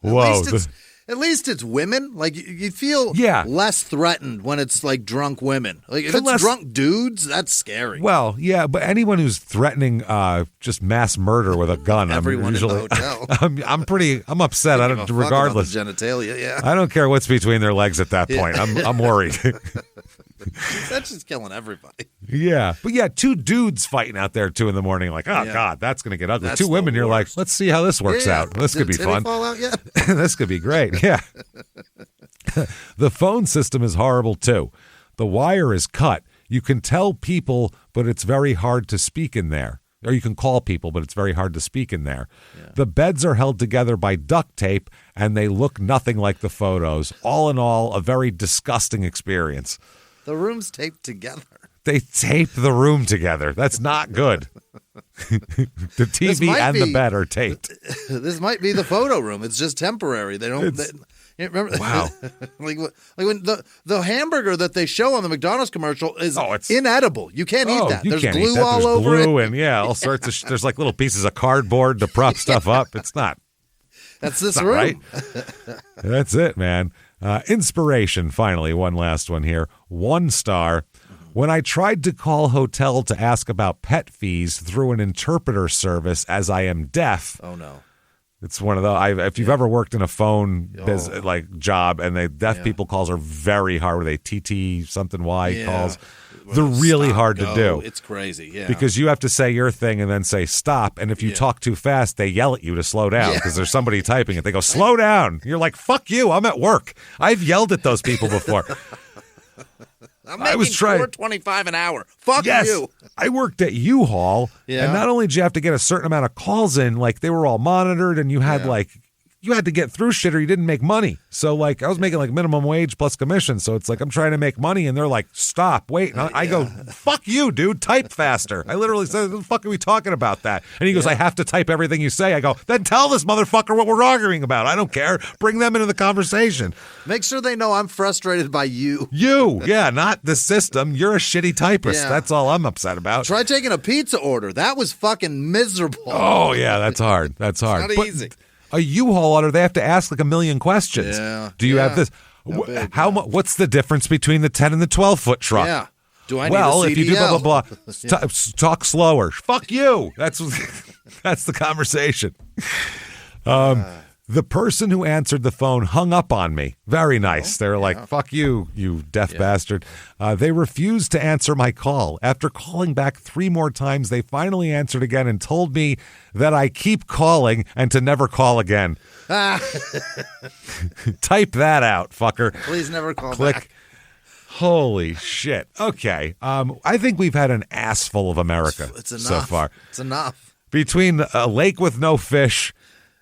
Whoa. At least it's women. Like, you feel less threatened when it's like drunk women. Like, if it's drunk dudes, that's scary. Well, yeah, but anyone who's threatening just mass murder with a gun, everyone in the hotel. I'm upset. I don't, regardless. Genitalia, yeah. I don't care what's between their legs at that point. I'm worried. That's just killing everybody. Yeah. But yeah, 2 dudes fighting out there at 2 a.m. like, God, that's going to get ugly. That's 2 women, you're like, let's see how this works out. This could be fun. Fall out yet? This could be great. Yeah. The phone system is horrible too. The wire is cut. You can tell people, but it's very hard to speak in there. Or you can call people, but it's very hard to speak in there. Yeah. The beds are held together by duct tape, and they look nothing like the photos. All in all, a very disgusting experience. The room's taped together. They tape the room together. That's not good. The TV and the bed are taped. This might be the photo room. It's just temporary. They don't. Remember? Wow. like when the hamburger that they show on the McDonald's commercial is inedible. You can't eat that. There's glue all over it. And all sorts of. There's like little pieces of cardboard to prop stuff up. It's not. That's this room. Right. That's it, man. Inspiration, finally, one last one here. 1 star. When I tried to call hotel to ask about pet fees through an interpreter service as I am deaf. Oh, no. It's one of those. If you've ever worked in a phone job, and deaf people calls are very hard. Where they TT something Y calls, they're really hard to do. It's crazy, because you have to say your thing and then say stop. And if you talk too fast, they yell at you to slow down because there's somebody typing it. They go slow down. You're like, fuck you. I'm at work. I've yelled at those people before. I'm making $4.25 an hour. Fuck you. I worked at U-Haul, and not only did you have to get a certain amount of calls in, like they were all monitored, and you had you had to get through shit or you didn't make money. So I was making like minimum wage plus commission. So it's like I'm trying to make money, and they're like, stop, wait. And I go, fuck you, dude. Type faster. I literally said, what the fuck are we talking about that? And he goes, I have to type everything you say. I go, then tell this motherfucker what we're arguing about. I don't care. Bring them into the conversation. Make sure they know I'm frustrated by you. Not the system. You're a shitty typist. That's all I'm upset about. Try taking a pizza order. That was fucking miserable. Oh, yeah, that's hard. That's hard. It's not easy. A U-Haul order, they have to ask like a million questions. Do you have this? How much? What's the difference between the 10 and the 12-foot truck? Yeah. Do I need a CDL? If you do blah, blah, blah, talk slower. Fuck you. That's the conversation. The The person who answered the phone hung up on me. Very nice. They were like, fuck you, you deaf bastard. They refused to answer my call. After calling back 3 more times, they finally answered again and told me that I keep calling and to never call again. Type that out, fucker. Please never call Click. back. Holy shit. Okay. I think we've had an ass full of America so far. It's enough. Between a lake with no fish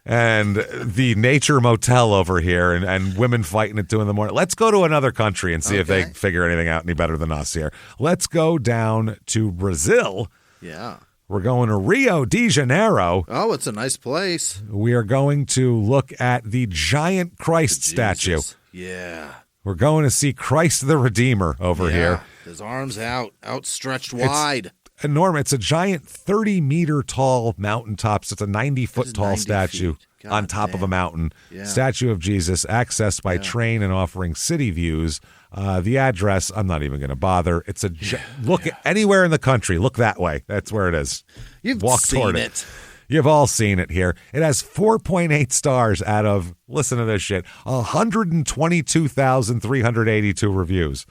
and the nature motel over here and women fighting at 2 a.m. Let's go to another country and see if they figure anything out any better than us here. Let's go down to Brazil. Yeah. We're going to Rio de Janeiro. Oh, it's a nice place. We are going to look at the giant Christ statue. Yeah. We're going to see Christ the Redeemer over here. His arms outstretched wide. Enormous. It's a giant 30-meter tall mountaintop. So it's a 90-foot tall statue on top of a mountain. Yeah. Statue of Jesus, accessed by train and offering city views. The address, I'm not even going to bother. It's a look anywhere in the country. Look that way. That's where it is. You've walk seen toward it. You've all seen it here. It has 4.8 stars out of, listen to this shit, 122,382 reviews.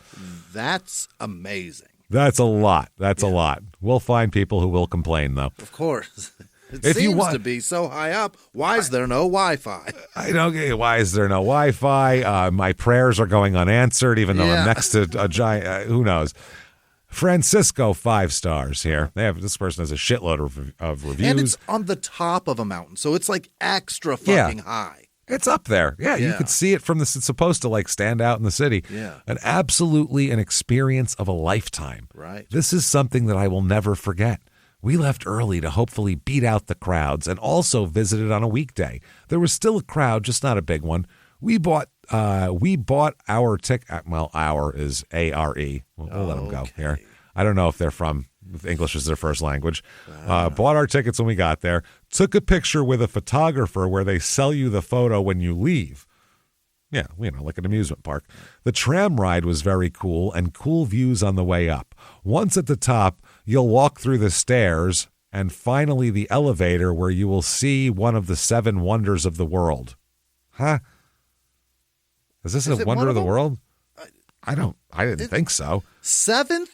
That's amazing. That's a lot. That's a lot. We'll find people who will complain, though. Of course. It seems to be so high up. Why is there no Wi-Fi? I don't get it. Why is there no Wi-Fi? My prayers are going unanswered, even though I'm next to a giant, who knows. Francisco, 5 stars here. This person has a shitload of reviews. And it's on the top of a mountain, so it's like extra fucking high. It's up there. Yeah, you could see it from this. It's supposed to like stand out in the city. Yeah. Absolutely an experience of a lifetime. Right. This is something that I will never forget. We left early to hopefully beat out the crowds and also visited on a weekday. There was still a crowd, just not a big one. We bought our ticket. Well, our is A-R-E. We'll let them go here. I don't know if they're from, if English is their first language. Bought our tickets when we got there. Took a picture with a photographer where they sell you the photo when you leave. Yeah, like an amusement park. The tram ride was very cool and cool views on the way up. Once at the top, you'll walk through the stairs and finally the elevator where you will see one of the 7 wonders of the world. Huh? Is this a wonder of the world? I didn't think so. 7th?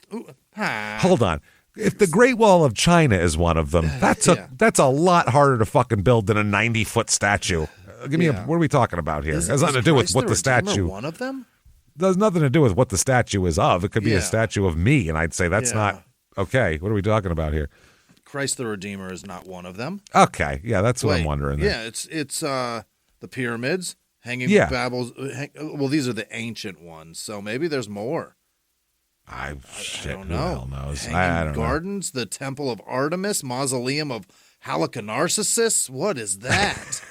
Hold on. If the Great Wall of China is one of them, that's a lot harder to fucking build than a 90-foot statue. Give me what are we talking about here? It has nothing to do with what the statue. One of them? There's nothing to do with what the statue is of. It could be a statue of me, and I'd say that's not okay. What are we talking about here? Christ the Redeemer is not one of them. Okay, yeah, that's what I'm wondering. Yeah, it's the pyramids, hanging Babel's. Well, these are the ancient ones, so maybe there's more. I don't know. Who the hell knows? I don't gardens, know. The Temple of Artemis, Mausoleum of Halicarnassus. What is that?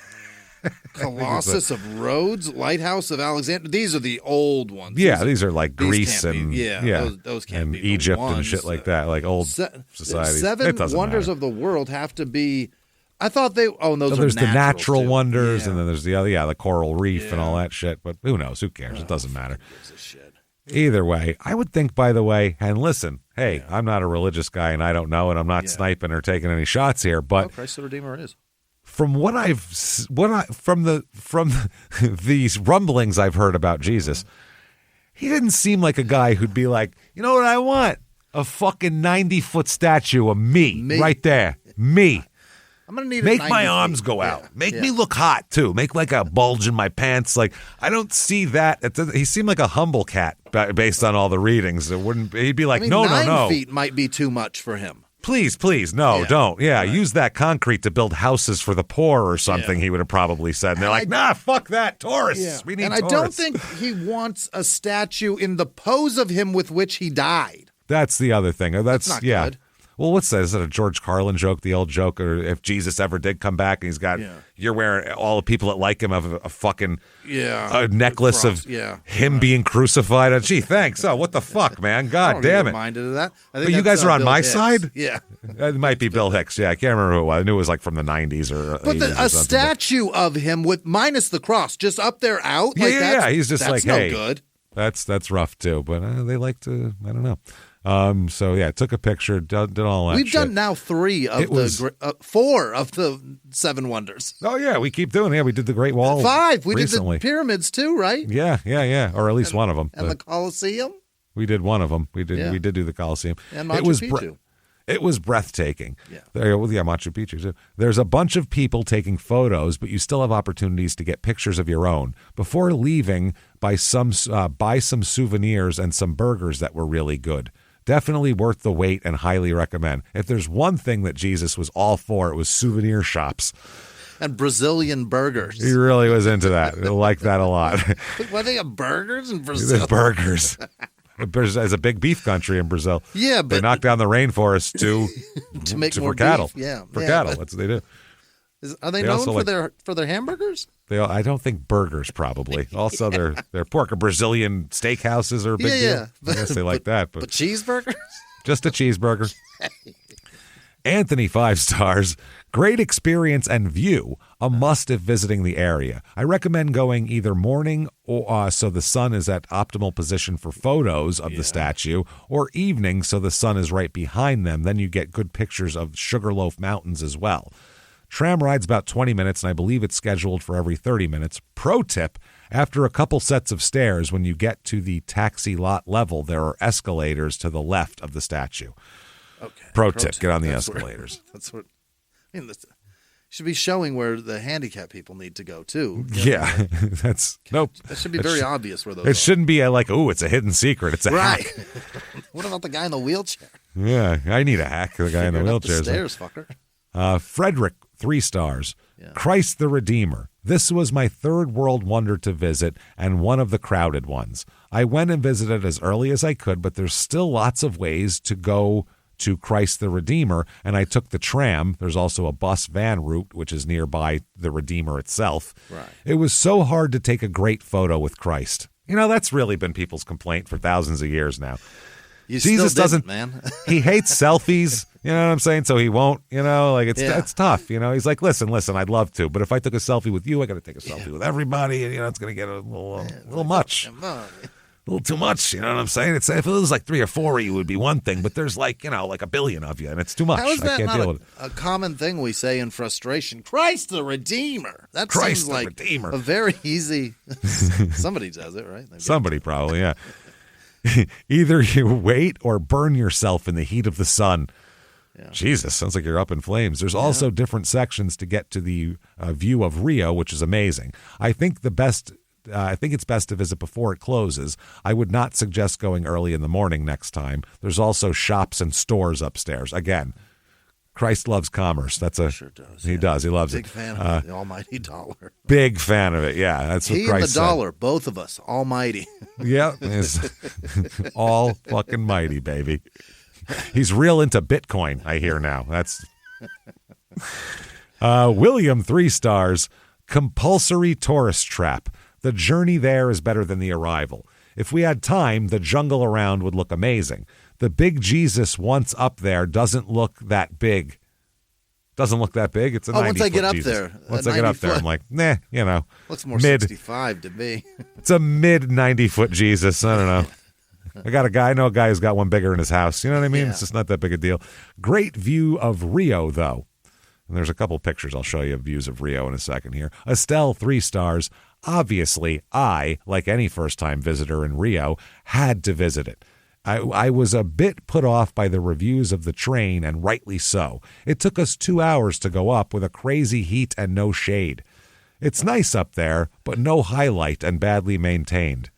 Colossus of Rhodes, Lighthouse of Alexandria. These are the old ones. Yeah, these are like Greece and those can't be Egypt ones. and shit like that, like old societies. 7 wonders of the world have to be. I thought they. Oh, those are there's the natural too. wonders, and then there's the other, the coral reef and all that shit. But who knows? Who cares? It doesn't matter. Who gives a shit? Either way, I would think. By the way, and listen, hey, I'm not a religious guy, and I don't know, and I'm not sniping or taking any shots here. But Christ the Redeemer is. From these rumblings I've heard about Jesus, he didn't seem like a guy who'd be like, you know what I want? A fucking 90-foot statue of me right there. Me. I'm gonna need make my arms go out. Make me look hot too. Make like a bulge in my pants. Like I don't see that. He seemed like a humble cat based on all the readings. It wouldn't. He'd be like, no. 9 feet might be too much for him. Please, no, don't. Yeah, right. Use that concrete to build houses for the poor or something, he would have probably said. And they're like, nah, fuck that. Tourists. Yeah. We need tourists. And I don't think he wants a statue in the pose of him with which he died. That's the other thing. That's not good. Well, what's that? Is that a George Carlin joke, the old joke? Or if Jesus ever did come back and he's got, you're wearing, all the people that like him have a fucking a necklace of him being crucified. Gee, thanks. Oh, what the fuck, man? God damn it. Reminded of that. But you guys are on Bill my Hicks. side? Yeah. It might be Bill Hicks. Yeah, I can't remember who it was. I knew it was like from the 90s or 80s But a statue of him with minus the cross, just up there out. Yeah, he's just like, no hey. good. That's rough too. But they like to. I don't know. So yeah, took a picture, did all that. We've shit. Done now 4 of the 7 wonders. Oh yeah, we keep doing it. Yeah, we did the Great Wall. 5. We recently. did the pyramids too, right? Yeah, or at least one of them. And the Colosseum. We did one of them. We did do the Colosseum. And Machu Picchu. It was breathtaking. Yeah. Machu Picchu too. There's a bunch of people taking photos, but you still have opportunities to get pictures of your own. Before leaving, buy some souvenirs and some burgers that were really good. Definitely worth the wait and highly recommend. If there's one thing that Jesus was all for, it was souvenir shops. And Brazilian burgers. He really was into that. He liked that a lot. Why they have burgers in Brazil? There's burgers. There's a big beef country in Brazil. Yeah, but they knock down the rainforest to make more for cattle. Beef. Yeah, for cattle. That's what they do. Are they known for their hamburgers? I don't think burgers, probably. Also, their pork. Brazilian steakhouses are a big deal. I guess they like that. But cheeseburgers? Just a cheeseburger. Anthony, 5 stars. Great experience and view. A must if visiting the area. I recommend going either morning or so the sun is at optimal position for photos of the statue, or evening so the sun is right behind them. Then you get good pictures of Sugarloaf Mountains as well. Tram ride's about 20 minutes, and I believe it's scheduled for every 30 minutes. Pro tip, after a couple sets of stairs, when you get to the taxi lot level, there are escalators to the left of the statue. Okay. Pro tip, get on the escalators. That's what I mean. Should be showing where the handicapped people need to go, too. Yeah, nope. That should be very obvious where those are. It shouldn't be it's a hidden secret. It's a hack. What about the guy in the wheelchair? Yeah, I need a hack. The guy in the wheelchair. Stairs, fucker. Frederick, 3 stars. Yeah. Christ the Redeemer. This was my 3rd world wonder to visit and one of the crowded ones. I went and visited as early as I could, but there's still lots of ways to go to Christ the Redeemer, and I took the tram. There's also a bus van route, which is nearby the Redeemer itself. Right. It was so hard to take a great photo with Christ. That's really been people's complaint for thousands of years now. Jesus doesn't, man. He hates selfies, you know what I'm saying? So he won't, it's tough, He's like, listen, I'd love to, but if I took a selfie with you, I got to take a selfie with everybody, and, it's going to get a little much. A little too much, you know what I'm saying? If it was like 3 or 4 of you, it would be one thing, but there's like a billion of you, and it's too much. How is that I can't not deal with it. A common thing we say in frustration? Christ the Redeemer. That Christ seems the like Redeemer. A very easy. Somebody does it, right? Somebody probably, yeah. Either you wait or burn yourself in the heat of the sun. Yeah. Jesus, sounds like you're up in flames. There's also different sections to get to the view of Rio, which is amazing. I think it's best to visit before it closes. I would not suggest going early in the morning next time. There's also shops and stores upstairs. Again, Christ loves commerce. Sure does. He does. He loves Big it. Fan of the almighty dollar. Big fan of it. Yeah, that's what He Christ and the said. dollar, both of us, almighty. Yeah, all fucking mighty, baby. He's real into Bitcoin, I hear now. That's William, 3 stars. Compulsory tourist trap. The journey there is better than the arrival. If we had time, the jungle around would look amazing. The big Jesus once up there doesn't look that big. Doesn't look that big. It's a 90-foot once I get up Jesus. there. Once I get up there, I'm like, nah, Looks more mid 65 to me. It's a mid 90-foot Jesus. I don't know. I know a guy who's got one bigger in his house. You know what I mean? Yeah. It's just not that big a deal. Great view of Rio, though. And there's a couple pictures. I'll show you views of Rio in a second here. Estelle, 3 stars. Obviously, I, like any first-time visitor in Rio, had to visit it. I was a bit put off by the reviews of the train, and rightly so. It took us 2 hours to go up with a crazy heat and no shade. It's nice up there, but no highlight and badly maintained.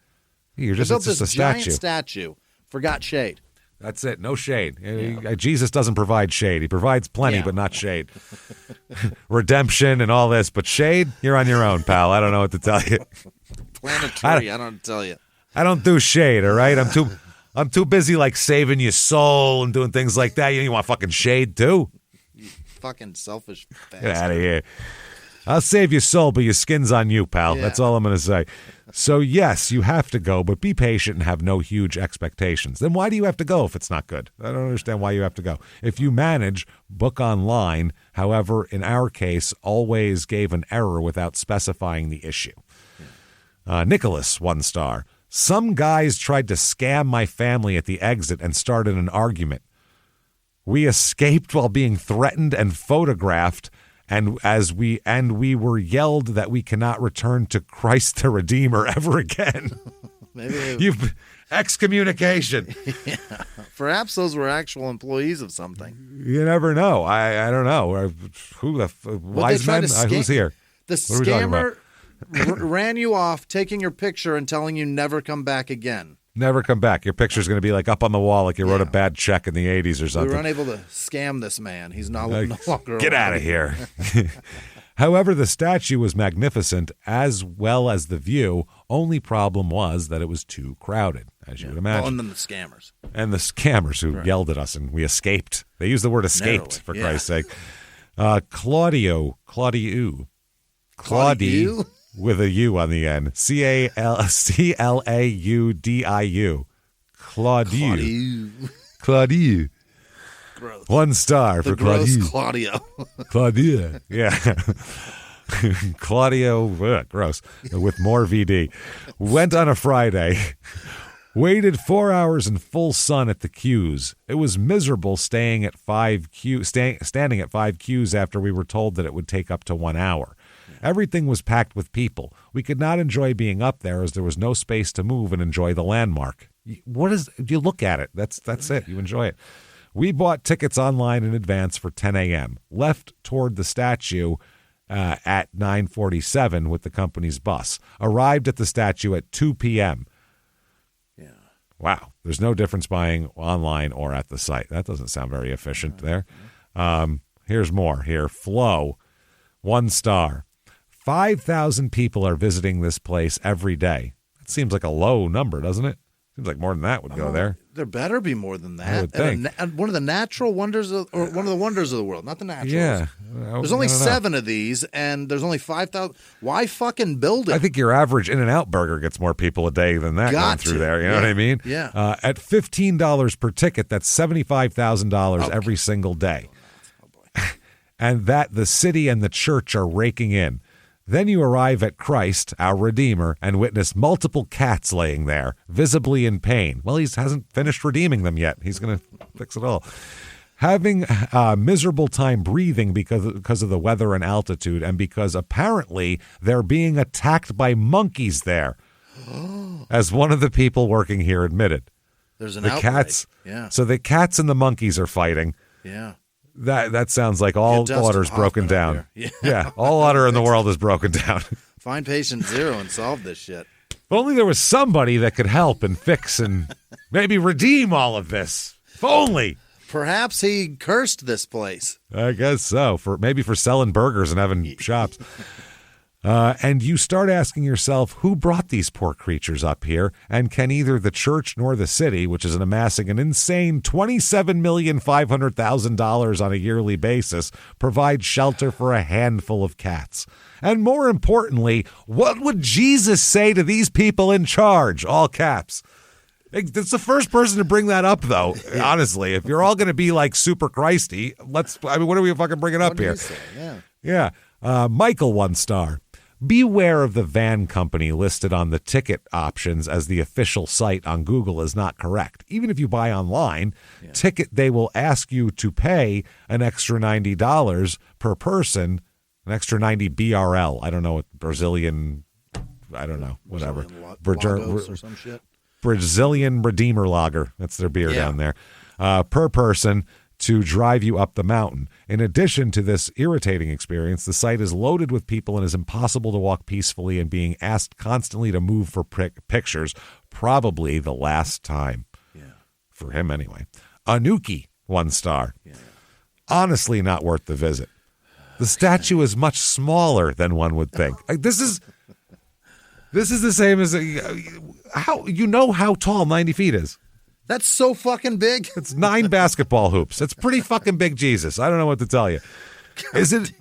It's just a statue. Giant statue. Forgot shade. That's it. No shade. Yeah. Jesus doesn't provide shade. He provides plenty, but not shade. Redemption and all this, but shade, you're on your own, pal. I don't know what to tell you. Plant a tree. I don't tell you. I don't do shade. All right. I'm too busy like saving your soul and doing things like that. You want fucking shade too? You fucking selfish bastard. Get out of here. I'll save your soul, but your skin's on you, pal. Yeah. That's all I'm going to say. So, yes, you have to go, but be patient and have no huge expectations. Then why do you have to go if it's not good? I don't understand why you have to go. If you manage, book online. However, in our case, always gave an error without specifying the issue. Nicholas, 1 star. Some guys tried to scam my family at the exit and started an argument. We escaped while being threatened and photographed, and we were yelled that we cannot return to Christ the Redeemer ever again. Maybe You've excommunication. Yeah. Perhaps those were actual employees of something. You never know. I don't know. Who the Whisman? Who's here? The scammer ran you off, taking your picture and telling you never come back again. Never come back. Your picture's going to be like up on the wall like you wrote a bad check in the 80s or something. We were unable to scam this man. He's no longer Get out of here. However, the statue was magnificent as well as the view. Only problem was that it was too crowded, as you would imagine. Well, and then the scammers. And the scammers who yelled at us and we escaped. They used the word escaped, for Christ's sake. Claudio. With a U on the end. Claudiu. Claudiu. Gross. 1 star for Claudiu. Claudio. Claudia. Yeah. Claudio, gross, with more VD. Went on a Friday. Waited 4 hours in full sun at the queues. It was miserable standing at 5 queues after we were told that it would take up to 1 hour. Everything was packed with people. We could not enjoy being up there as there was no space to move and enjoy the landmark. You look at it. That's it. You enjoy it. We bought tickets online in advance for 10 a.m. Left toward the statue at 9:47 with the company's bus. Arrived at the statue at 2 p.m. Yeah. Wow. There's no difference buying online or at the site. That doesn't sound very efficient there. Here's more here. Flow, 1 star. 5,000 people are visiting this place every day. That seems like a low number, doesn't it? Seems like more than that would go there. There better be more than that. I would think. And one of the natural wonders, or one of the wonders of the world, not the naturals. Yeah. There's only 7 of these, and there's only 5,000. Why fucking build it? I think your average In-N-Out burger gets more people a day than that going through there. You know what I mean? Yeah. At $15 per ticket, that's $75,000 every single day. Oh, boy. And that the city and the church are raking in. Then you arrive at Christ, our Redeemer, and witness multiple cats laying there, visibly in pain. Well, he hasn't finished redeeming them yet. He's going to fix it all. Having a miserable time breathing because of the weather and altitude, and because apparently they're being attacked by monkeys there, as one of the people working here admitted. There's an outbreak. Cats. Yeah. So the cats and the monkeys are fighting. Yeah. That sounds like all order's broken down. Yeah. All order in the world is broken down. Find patient 0 and solve this shit. If only there was somebody that could help and fix and maybe redeem all of this. If only. Perhaps he cursed this place. I guess so. Maybe for selling burgers and having shops. And you start asking yourself, who brought these poor creatures up here? And can neither the church nor the city, which is amassing an insane $27,500,000 on a yearly basis, provide shelter for a handful of cats? And more importantly, what would Jesus say to these people in charge? All caps. It's the first person to bring that up, though, honestly. If you're all going to be like super Christy, what are we fucking bringing up here? Yeah. Michael, 1 star. Beware of the van company listed on the ticket options as the official site on Google is not correct. Even if you buy online, ticket, they will ask you to pay an extra $90 per person, an extra 90 BRL. I don't know what Brazilian, I don't know, whatever. Lagos or some shit. Brazilian Redeemer Lager. That's their beer down there. Per person to drive you up the mountain. In addition to this irritating experience, the site is loaded with people and is impossible to walk peacefully and being asked constantly to move for pictures, probably the last time. Yeah. For him anyway. Anuki, 1 star. Yeah. Honestly not worth the visit. The statue is much smaller than one would think. This is the same as how tall 90 feet is. That's so fucking big. It's 9 basketball hoops. It's pretty fucking big, Jesus. I don't know what to tell you. Is it?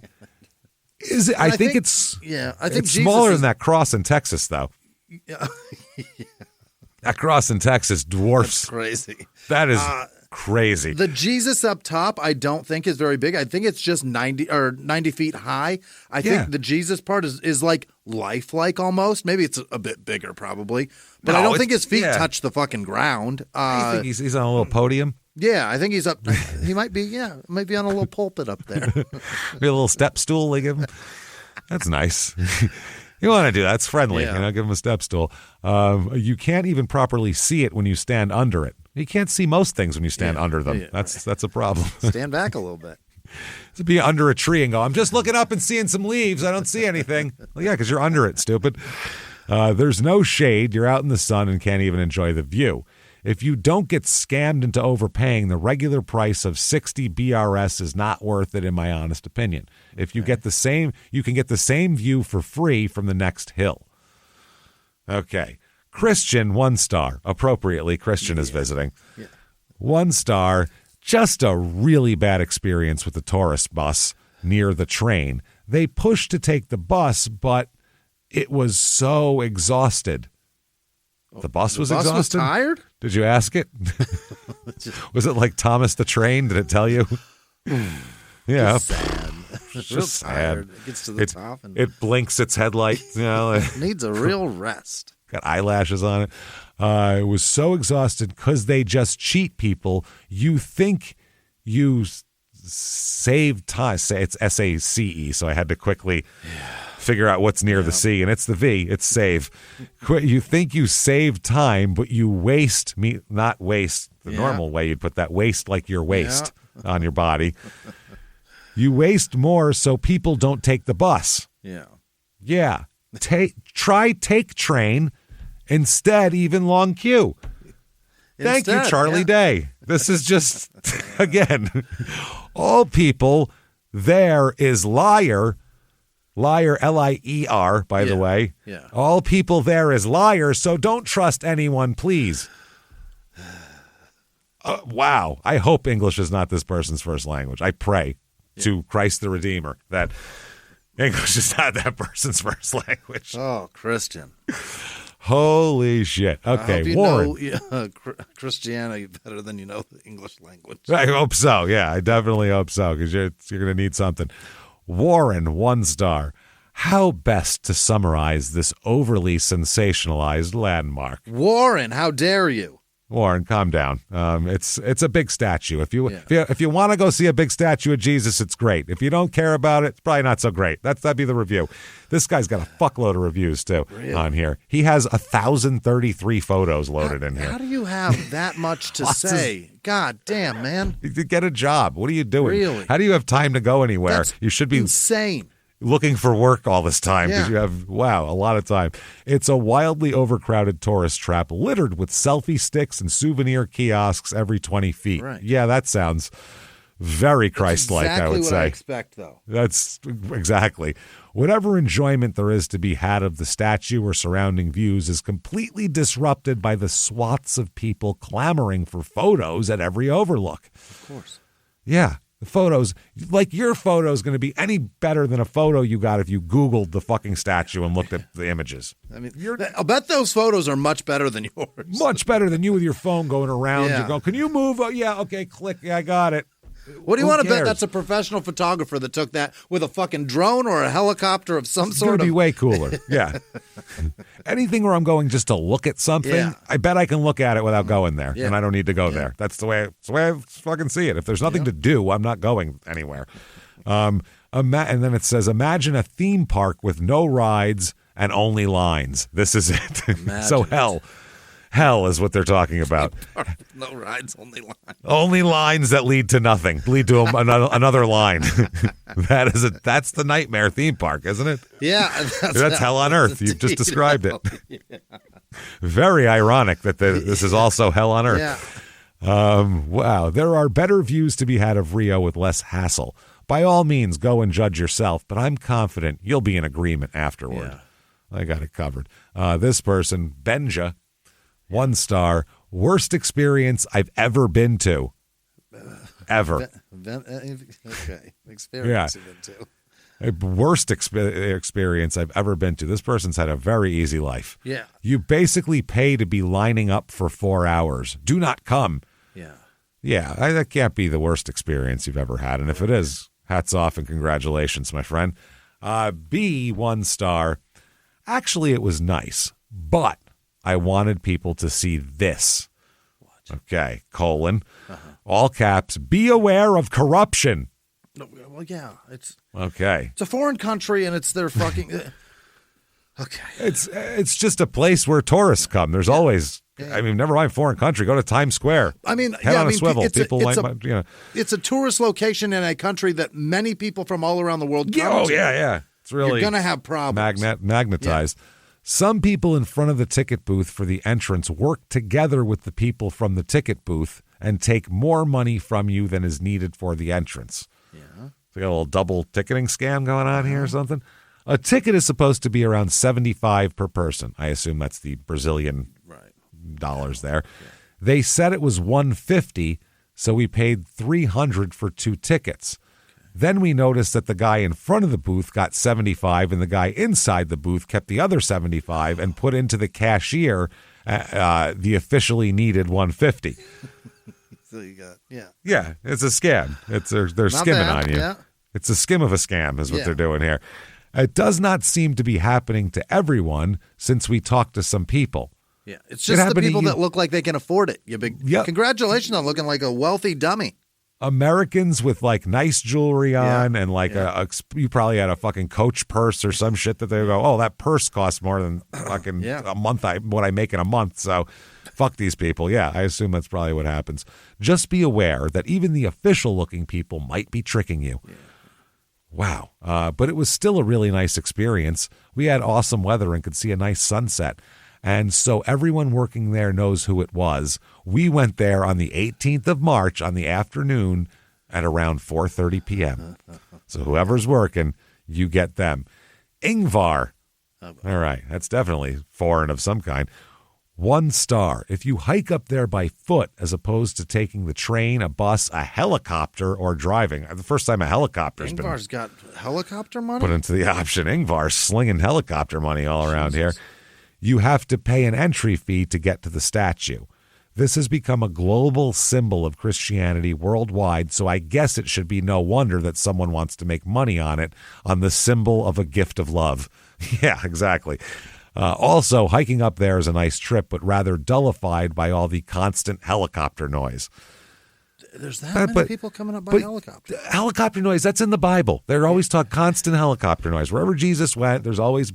I think it's. Yeah, I think it's smaller than that cross in Texas, though. Yeah. That cross in Texas dwarfs. That's crazy. That is crazy. The Jesus up top, I don't think is very big. I think it's just 90 feet high. I think the Jesus part is like lifelike almost. Maybe it's a bit bigger probably. But I don't think his feet touch the fucking ground. I think he's on a little podium. Yeah, I think he's up. He might be on a little pulpit up there. Maybe a little step stool they give him. That's nice. You want to do that. It's friendly. Give him a step stool. You can't even properly see it when you stand under it. You can't see most things when you stand under them. Yeah, that's a problem. Stand back a little bit. To be under a tree and go, I'm just looking up and seeing some leaves. I don't see anything. Well, yeah, because you're under it, stupid. There's no shade. You're out in the sun and can't even enjoy the view. If you don't get scammed into overpaying, the regular price of 60 BRS is not worth it, in my honest opinion. If you get the same, you can get the same view for free from the next hill. Okay. Christian, 1 star. Appropriately, Christian is visiting. Yeah. 1 star. Just a really bad experience with the tourist bus near the train. They pushed to take the bus, but it was so exhausted. The bus was exhausted? Was tired? Did you ask it? Was it like Thomas the Train? Did it tell you? Yeah. Just sad. Just sad. It gets to the top. And it blinks its headlight. It needs a real rest. Got eyelashes on it. It was so exhausted because they just cheat people. You think you save time. It's SACE, so I had to quickly figure out what's near the C, and it's the V. It's save. You think you save time, but you waste not waste the normal way you'd put that. Waste like your waist on your body. You waste more so people don't take the bus. Yeah. Yeah. Try take train instead, even long queue. Thank you, Charlie Day. This is just, again, all people there is liar. Liar, L-I-E-R, by the way. Yeah. All people there is liars, so don't trust anyone, please. Wow. I hope English is not this person's first language. I pray to Christ the Redeemer that English is not that person's first language. Oh, Christian. Holy shit. Okay, I hope you Warren. know Christianity better than you know the English language. I hope so. Yeah, I definitely hope so, because you're going to need something. Warren, 1 star. How best to summarize this overly sensationalized landmark? Warren, how dare you? Warren, calm down. It's a big statue. If you want to go see a big statue of Jesus, it's great. If you don't care about it, it's probably not so great. That'd be the review. This guy's got a fuckload of reviews too on here. He has 1,033 photos loaded in here. How do you have that much to say? God damn, man! Get a job. What are you doing? Really? How do you have time to go anywhere? That's you should be insane. Looking for work all this time because you have, a lot of time. It's a wildly overcrowded tourist trap littered with selfie sticks and souvenir kiosks every 20 feet. Right. Yeah, that sounds very Christ-like, exactly I would what say. I expect, though. That's exactly. Whatever enjoyment there is to be had of the statue or surrounding views is completely disrupted by the swaths of people clamoring for photos at every overlook. Of course. Yeah. The photos, like your photo is going to be any better than a photo you got if you Googled the fucking statue and looked at the images. I mean, I'll bet those photos are much better than yours. Much better than you with your phone going around. Yeah. You go, can you move? Oh, yeah, okay, click. Yeah, I got it. What do you want to cares? bet that's a professional photographer that took that with a fucking drone or a helicopter of some It's sort going to of... be way cooler. Yeah. Anything where I'm going just to look at something, I bet I can look at it without going there, and I don't need to go there. That's the way I fucking see it. If there's nothing to do, I'm not going anywhere. And then it says, imagine a theme park with no rides and only lines. This is it. So hell. Hell is what they're talking about. No rides, only lines. Only lines that lead to nothing. Lead to another line. That's the nightmare theme park, isn't it? Yeah. That's hell on earth. You've just described it. Yeah. Very ironic that this is also hell on earth. Yeah. Wow. There are better views to be had of Rio with less hassle. By all means, go and judge yourself, but I'm confident you'll be in agreement afterward. Yeah. I got it covered. This person, Benja, 1 star, worst experience I've ever been to. Ever. Okay. Experience you've been to. Worst experience I've ever been to. This person's had a very easy life. Yeah. You basically pay to be lining up for 4 hours. Do not come. Yeah. Yeah, that can't be the worst experience you've ever had. And if it is, hats off and congratulations, my friend. B, 1 star. Actually, it was nice, but I wanted people to see this. What? Okay, colon, all caps, be aware of corruption. No, well, yeah, it's okay. It's a foreign country, and it's their fucking. Okay, it's just a place where tourists come. There's always. I mean, never mind foreign country. Go to Times Square. I mean, head on a swivel. It's a tourist location in a country that many people from all around the world come to. Yeah. It's really you're gonna have problems. Magnetized. Yeah. Some people in front of the ticket booth for the entrance work together with the people from the ticket booth and take more money from you than is needed for the entrance. Yeah. So you got a little double ticketing scam going on here or something. A ticket is supposed to be around $75 per person. I assume that's the Brazilian dollars there. Yeah. They said it was $150, so we paid $300 for 2 tickets. Then we noticed that the guy in front of the booth got $75 and the guy inside the booth kept the other $75 and put into the cashier the officially needed $150. So you got, Yeah, it's a scam. They're skimming on you. Yeah. It's a skim of a scam is what they're doing here. It does not seem to be happening to everyone since we talked to some people. Yeah, it's just the people that look like they can afford it. Congratulations on looking like a wealthy dummy. Americans with like nice jewelry on and like you probably had a fucking Coach purse or some shit that they go, oh, that purse costs more than fucking a month. What I make in a month. So fuck these people. Yeah, I assume that's probably what happens. Just be aware that even the official looking people might be tricking you. Yeah. Wow. But it was still a really nice experience. We had awesome weather and could see a nice sunset. And so everyone working there knows who it was. We went there on the 18th of March on the afternoon at around 4:30 p.m. So whoever's working, you get them. Ingvar. All right. That's definitely foreign of some kind. 1 star. If you hike up there by foot as opposed to taking the train, a bus, a helicopter, or driving. The first time a helicopter's Ingvar's got helicopter money? Put into the option. Ingvar's slinging helicopter money all around here. You have to pay an entry fee to get to the statue. This has become a global symbol of Christianity worldwide, so I guess it should be no wonder that someone wants to make money on it, on the symbol of a gift of love. Yeah, exactly. Also, hiking up there is a nice trip, but rather dullified by all the constant helicopter noise. There's that many people coming up by helicopter. Helicopter noise, that's in the Bible. They're always talk constant helicopter noise. Wherever Jesus went, there's always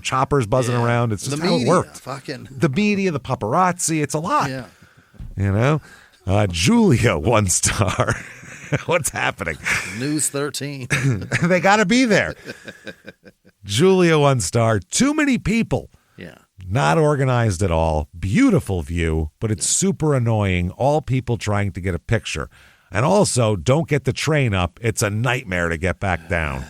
choppers buzzing around. It's just how it worked. The media, the paparazzi, it's a lot. Yeah. Julia, 1 star. What's happening? News 13. They got to be there. Julia, 1 star. Too many people. Yeah. Not organized at all. Beautiful view, but it's super annoying. All people trying to get a picture. And also, don't get the train up. It's a nightmare to get back down.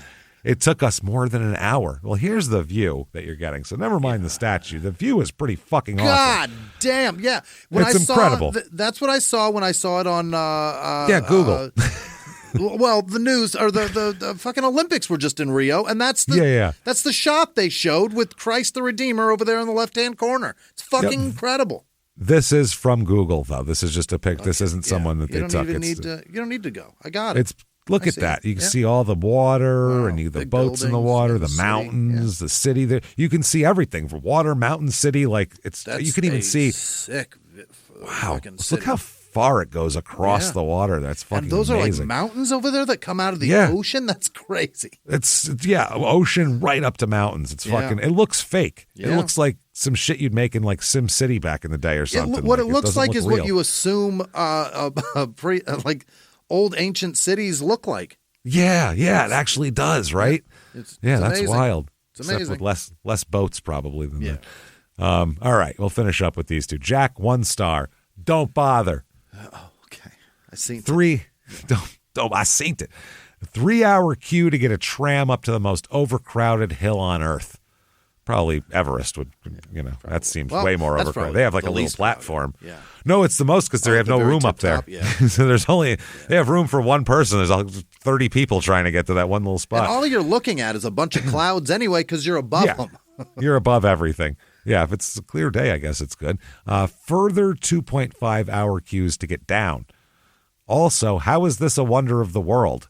It took us more than an hour. Well, here's the view that you're getting. So never mind the statue. The view is pretty fucking awesome. God damn. Yeah. It's incredible. That's what I saw when I saw it on Google. Well, the news or the fucking Olympics were just in Rio, and that's the shot they showed with Christ the Redeemer over there in the left-hand corner. It's fucking incredible. This is from Google, though. This is just a pic. Okay. This isn't someone that they took. You don't need to go. I got it. Look at that. You can see all the water and the boats in the water, the mountains, the city. There, you can see everything from water, mountain, city. Like you can even see. Sick. Wow! Look how far it goes across the water. That's fucking amazing. And those amazing. are like mountains over there that come out of the ocean. That's crazy. It's ocean right up to mountains. It's fucking. It looks fake. Yeah. It looks like some shit you'd make in like Sim City back in the day or something. What it looks like is real. What you assume like old ancient cities look like. Yeah, it actually does, right? It's that's amazing. wild. It's amazing. Except with less boats probably than that. All right, we'll finish up with these two. Jack, 1 star. Don't bother. Okay. I seen 3. Don't. I seen it. A 3-hour queue to get a tram up to the most overcrowded hill on earth. Probably Everest would, that seems way more overcrowded. They have like a little platform. Yeah. No, it's the most because they have no room up there. So there's only, they have room for one person. There's 30 people trying to get to that one little spot. And all you're looking at is a bunch of clouds anyway because you're above them. You're above everything. Yeah, if it's a clear day, I guess it's good. Further 2.5-hour queues to get down. Also, how is this a wonder of the world?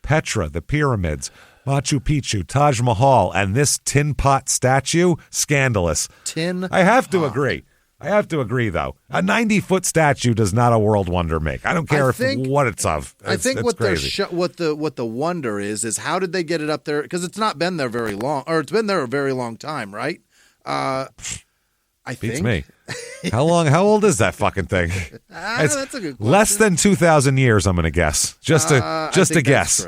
Petra, the pyramids, Machu Picchu, Taj Mahal, and this tin pot statue? Scandalous. I have to agree. I have to agree, though. A 90-foot statue does not a world wonder make. I don't care what it's of. I think what the wonder is how did they get it up there? Because it's not been there very long, or it's been there a very long time, right? Beats me. How old is that fucking thing? That's a good question. Less than 2,000 years, I'm going to guess. Just a guess.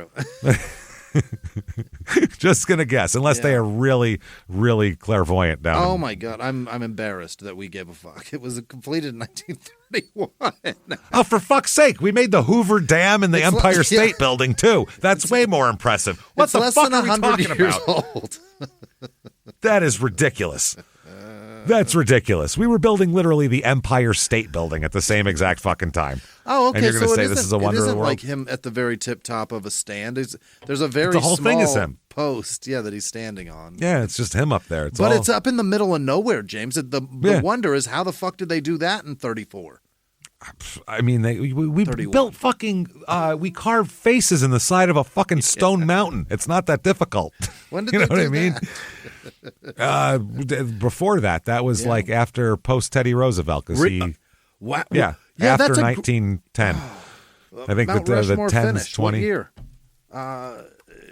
Just going to guess, unless they are really, really clairvoyant down. Oh my God, I'm embarrassed that we gave a fuck. It was completed in 1931. Oh, for fuck's sake! We made the Hoover Dam and the Empire State Building too. That's way more impressive. What the fuck are we talking about? Old. That is ridiculous. That's ridiculous. We were building literally the Empire State Building at the same exact fucking time. Oh, okay. And you're going to say this is a wonder of the world? It isn't like him at the very tip top of a stand. There's a very the whole small thing is him. Post, that he's standing on. Yeah, it's just him up there. It's up in the middle of nowhere, James. The wonder is how the fuck did they do that in 34? I mean, we built fucking, we carved faces in the side of a fucking stone mountain. It's not that difficult. When did they do that? Before that was like after post Teddy Roosevelt. Wow. Yeah, after 1910. I think Mount the Rushmore 10 is finished. 20. What year? I'm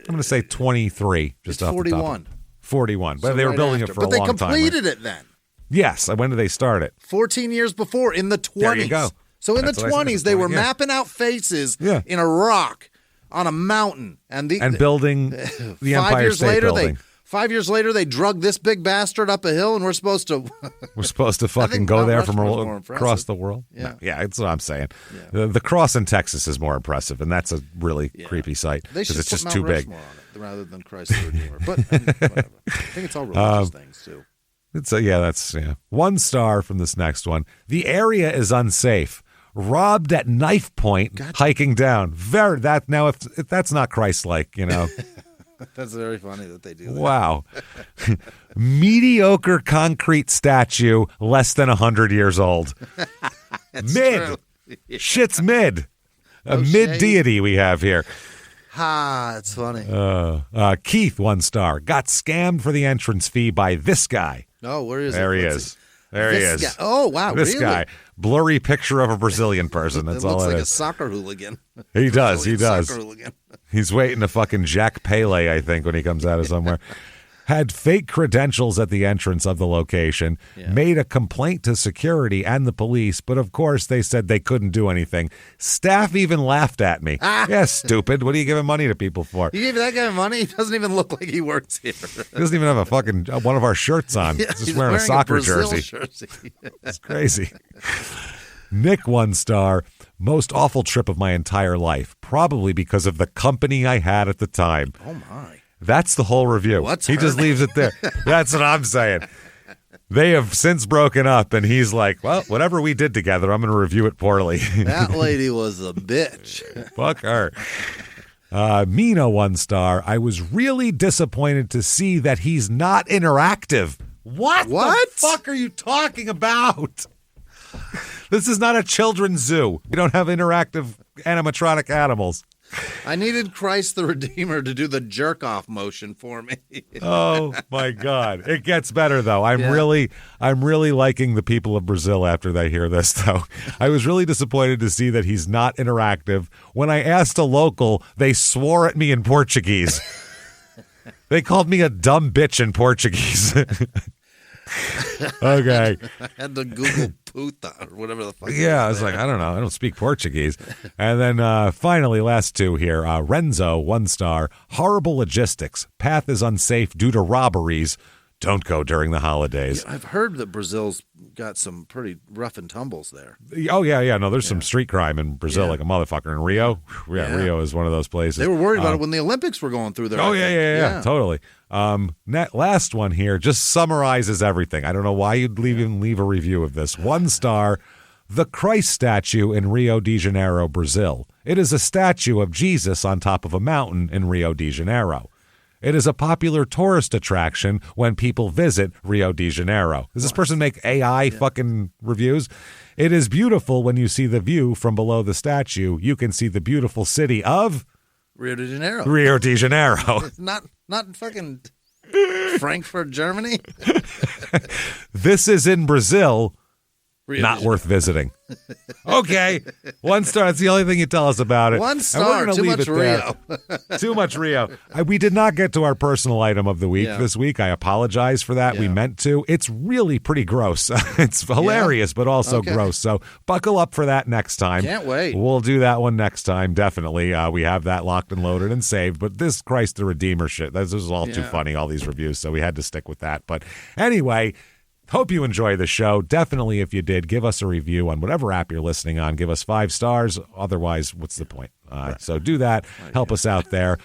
going to say 23. Just it's off 41. The top. 41. But So they were right building after. it for a long time. But they completed it then. Yes. When did they start it? 14 years before, in the 20s. There you go. So in That's the what I said, 20s, they were 20, mapping out faces in a rock on a mountain. And building the Empire State Building. 5 years later, they drug this big bastard up a hill, and we're supposed to... We're supposed to fucking go there from across the world? Yeah. Yeah, that's what I'm saying. Yeah. The cross in Texas is more impressive, and that's a really creepy sight because it's just too big. On it rather than Christ the Redeemer. But whatever. I think it's all religious things, too. That's 1 star from this next one. The area is unsafe. Robbed at knife point, hiking down. If that's not Christ-like, That's very funny that they do that. Wow. Mediocre concrete statue, less than 100 years old. Mid. True. Shit's mid. A mid deity we have here. That's funny. Keith, 1 star. Got scammed for the entrance fee by this guy. Oh, where is there it? He is. There he is. Guy. Oh, wow. This really? guy. Blurry picture of a Brazilian person. That's all it is. It looks like a soccer hooligan. He does. Soccer hooligan. He's waiting to fucking Jack Pele, I think, when he comes out of somewhere. Had fake credentials at the entrance of the location, made a complaint to security and the police, but of course they said they couldn't do anything. Staff even laughed at me. Yeah, stupid. What are you giving money to people for? You gave that guy money? He doesn't even look like he works here. He doesn't even have a fucking one of our shirts on. Yeah, he's just wearing a soccer jersey. It's crazy. Nick, 1 star. Most awful trip of my entire life, probably because of the company I had at the time. Oh, my. That's the whole review. He just leaves it there. That's what I'm saying. They have since broken up, and he's like, well, whatever we did together, I'm going to review it poorly. That lady was a bitch. Fuck her. Mina, 1 star. I was really disappointed to see that he's not interactive. What the fuck are you talking about? This is not a children's zoo. We don't have interactive animatronic animals. I needed Christ the Redeemer to do the jerk-off motion for me. Oh, my God. It gets better, though. I'm really liking the people of Brazil after they hear this, though. I was really disappointed to see that he's not interactive. When I asked a local, they swore at me in Portuguese. They called me a dumb bitch in Portuguese. Okay. I had to Google puta or whatever the fuck. Yeah, I was like, I don't know. I don't speak Portuguese. And then finally, last 2 here. Renzo, 1 star. Horrible logistics. Path is unsafe due to robberies. Don't go during the holidays. Yeah, I've heard that Brazil's got some pretty rough and tumbles there. Oh, yeah. No, there's some street crime in Brazil like a motherfucker. In Rio, Rio is one of those places. They were worried about it when the Olympics were going through there. Oh, yeah, totally. Last one here just summarizes everything. I don't know why you'd even leave a review of this. 1 star, the Christ statue in Rio de Janeiro, Brazil. It is a statue of Jesus on top of a mountain in Rio de Janeiro. It is a popular tourist attraction when people visit Rio de Janeiro. Does this person make AI fucking reviews? It is beautiful when you see the view from below the statue. You can see the beautiful city of Rio de Janeiro. Rio de Janeiro. Not fucking Frankfurt, Germany. This is in Brazil. Rio Not worth visiting. Okay. 1 star. That's the only thing you tell us about it. 1 star. Too much Rio. Too much Rio. We did not get to our personal item of the week this week. I apologize for that. We meant to. It's really pretty gross. It's hilarious, but also gross. So buckle up for that next time. Can't wait. We'll do that one next time. Definitely. We have that locked and loaded and saved. But this Christ the Redeemer shit, this is all too funny, all these reviews. So we had to stick with that. But anyway, hope you enjoy the show. Definitely, if you did, give us a review on whatever app you're listening on. Give us 5 stars. Otherwise, what's the point? So do that. Help us out there.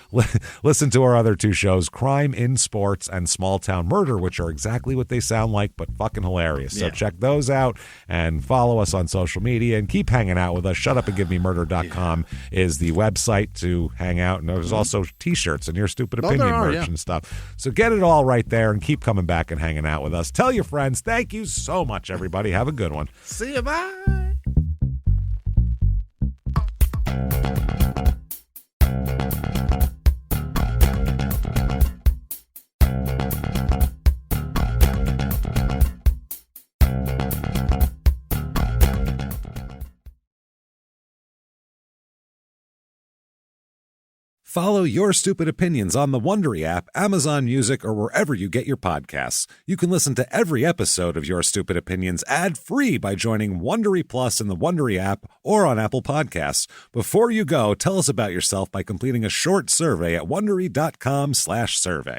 Listen to our other 2 shows, Crime in Sports and Small Town Murder, which are exactly what they sound like, but fucking hilarious. So check those out and follow us on social media and keep hanging out with us. Shutupandgivememurder.com is the website to hang out. And there's also T-shirts and Your Stupid Opinion merch and stuff. So get it all right there and keep coming back and hanging out with us. Tell your friends. Thank you so much, everybody. Have a good one. See you. Bye. Follow Your Stupid Opinions on the Wondery app, Amazon Music, or wherever you get your podcasts. You can listen to every episode of Your Stupid Opinions ad-free by joining Wondery Plus in the Wondery app or on Apple Podcasts. Before you go, tell us about yourself by completing a short survey at Wondery.com/survey.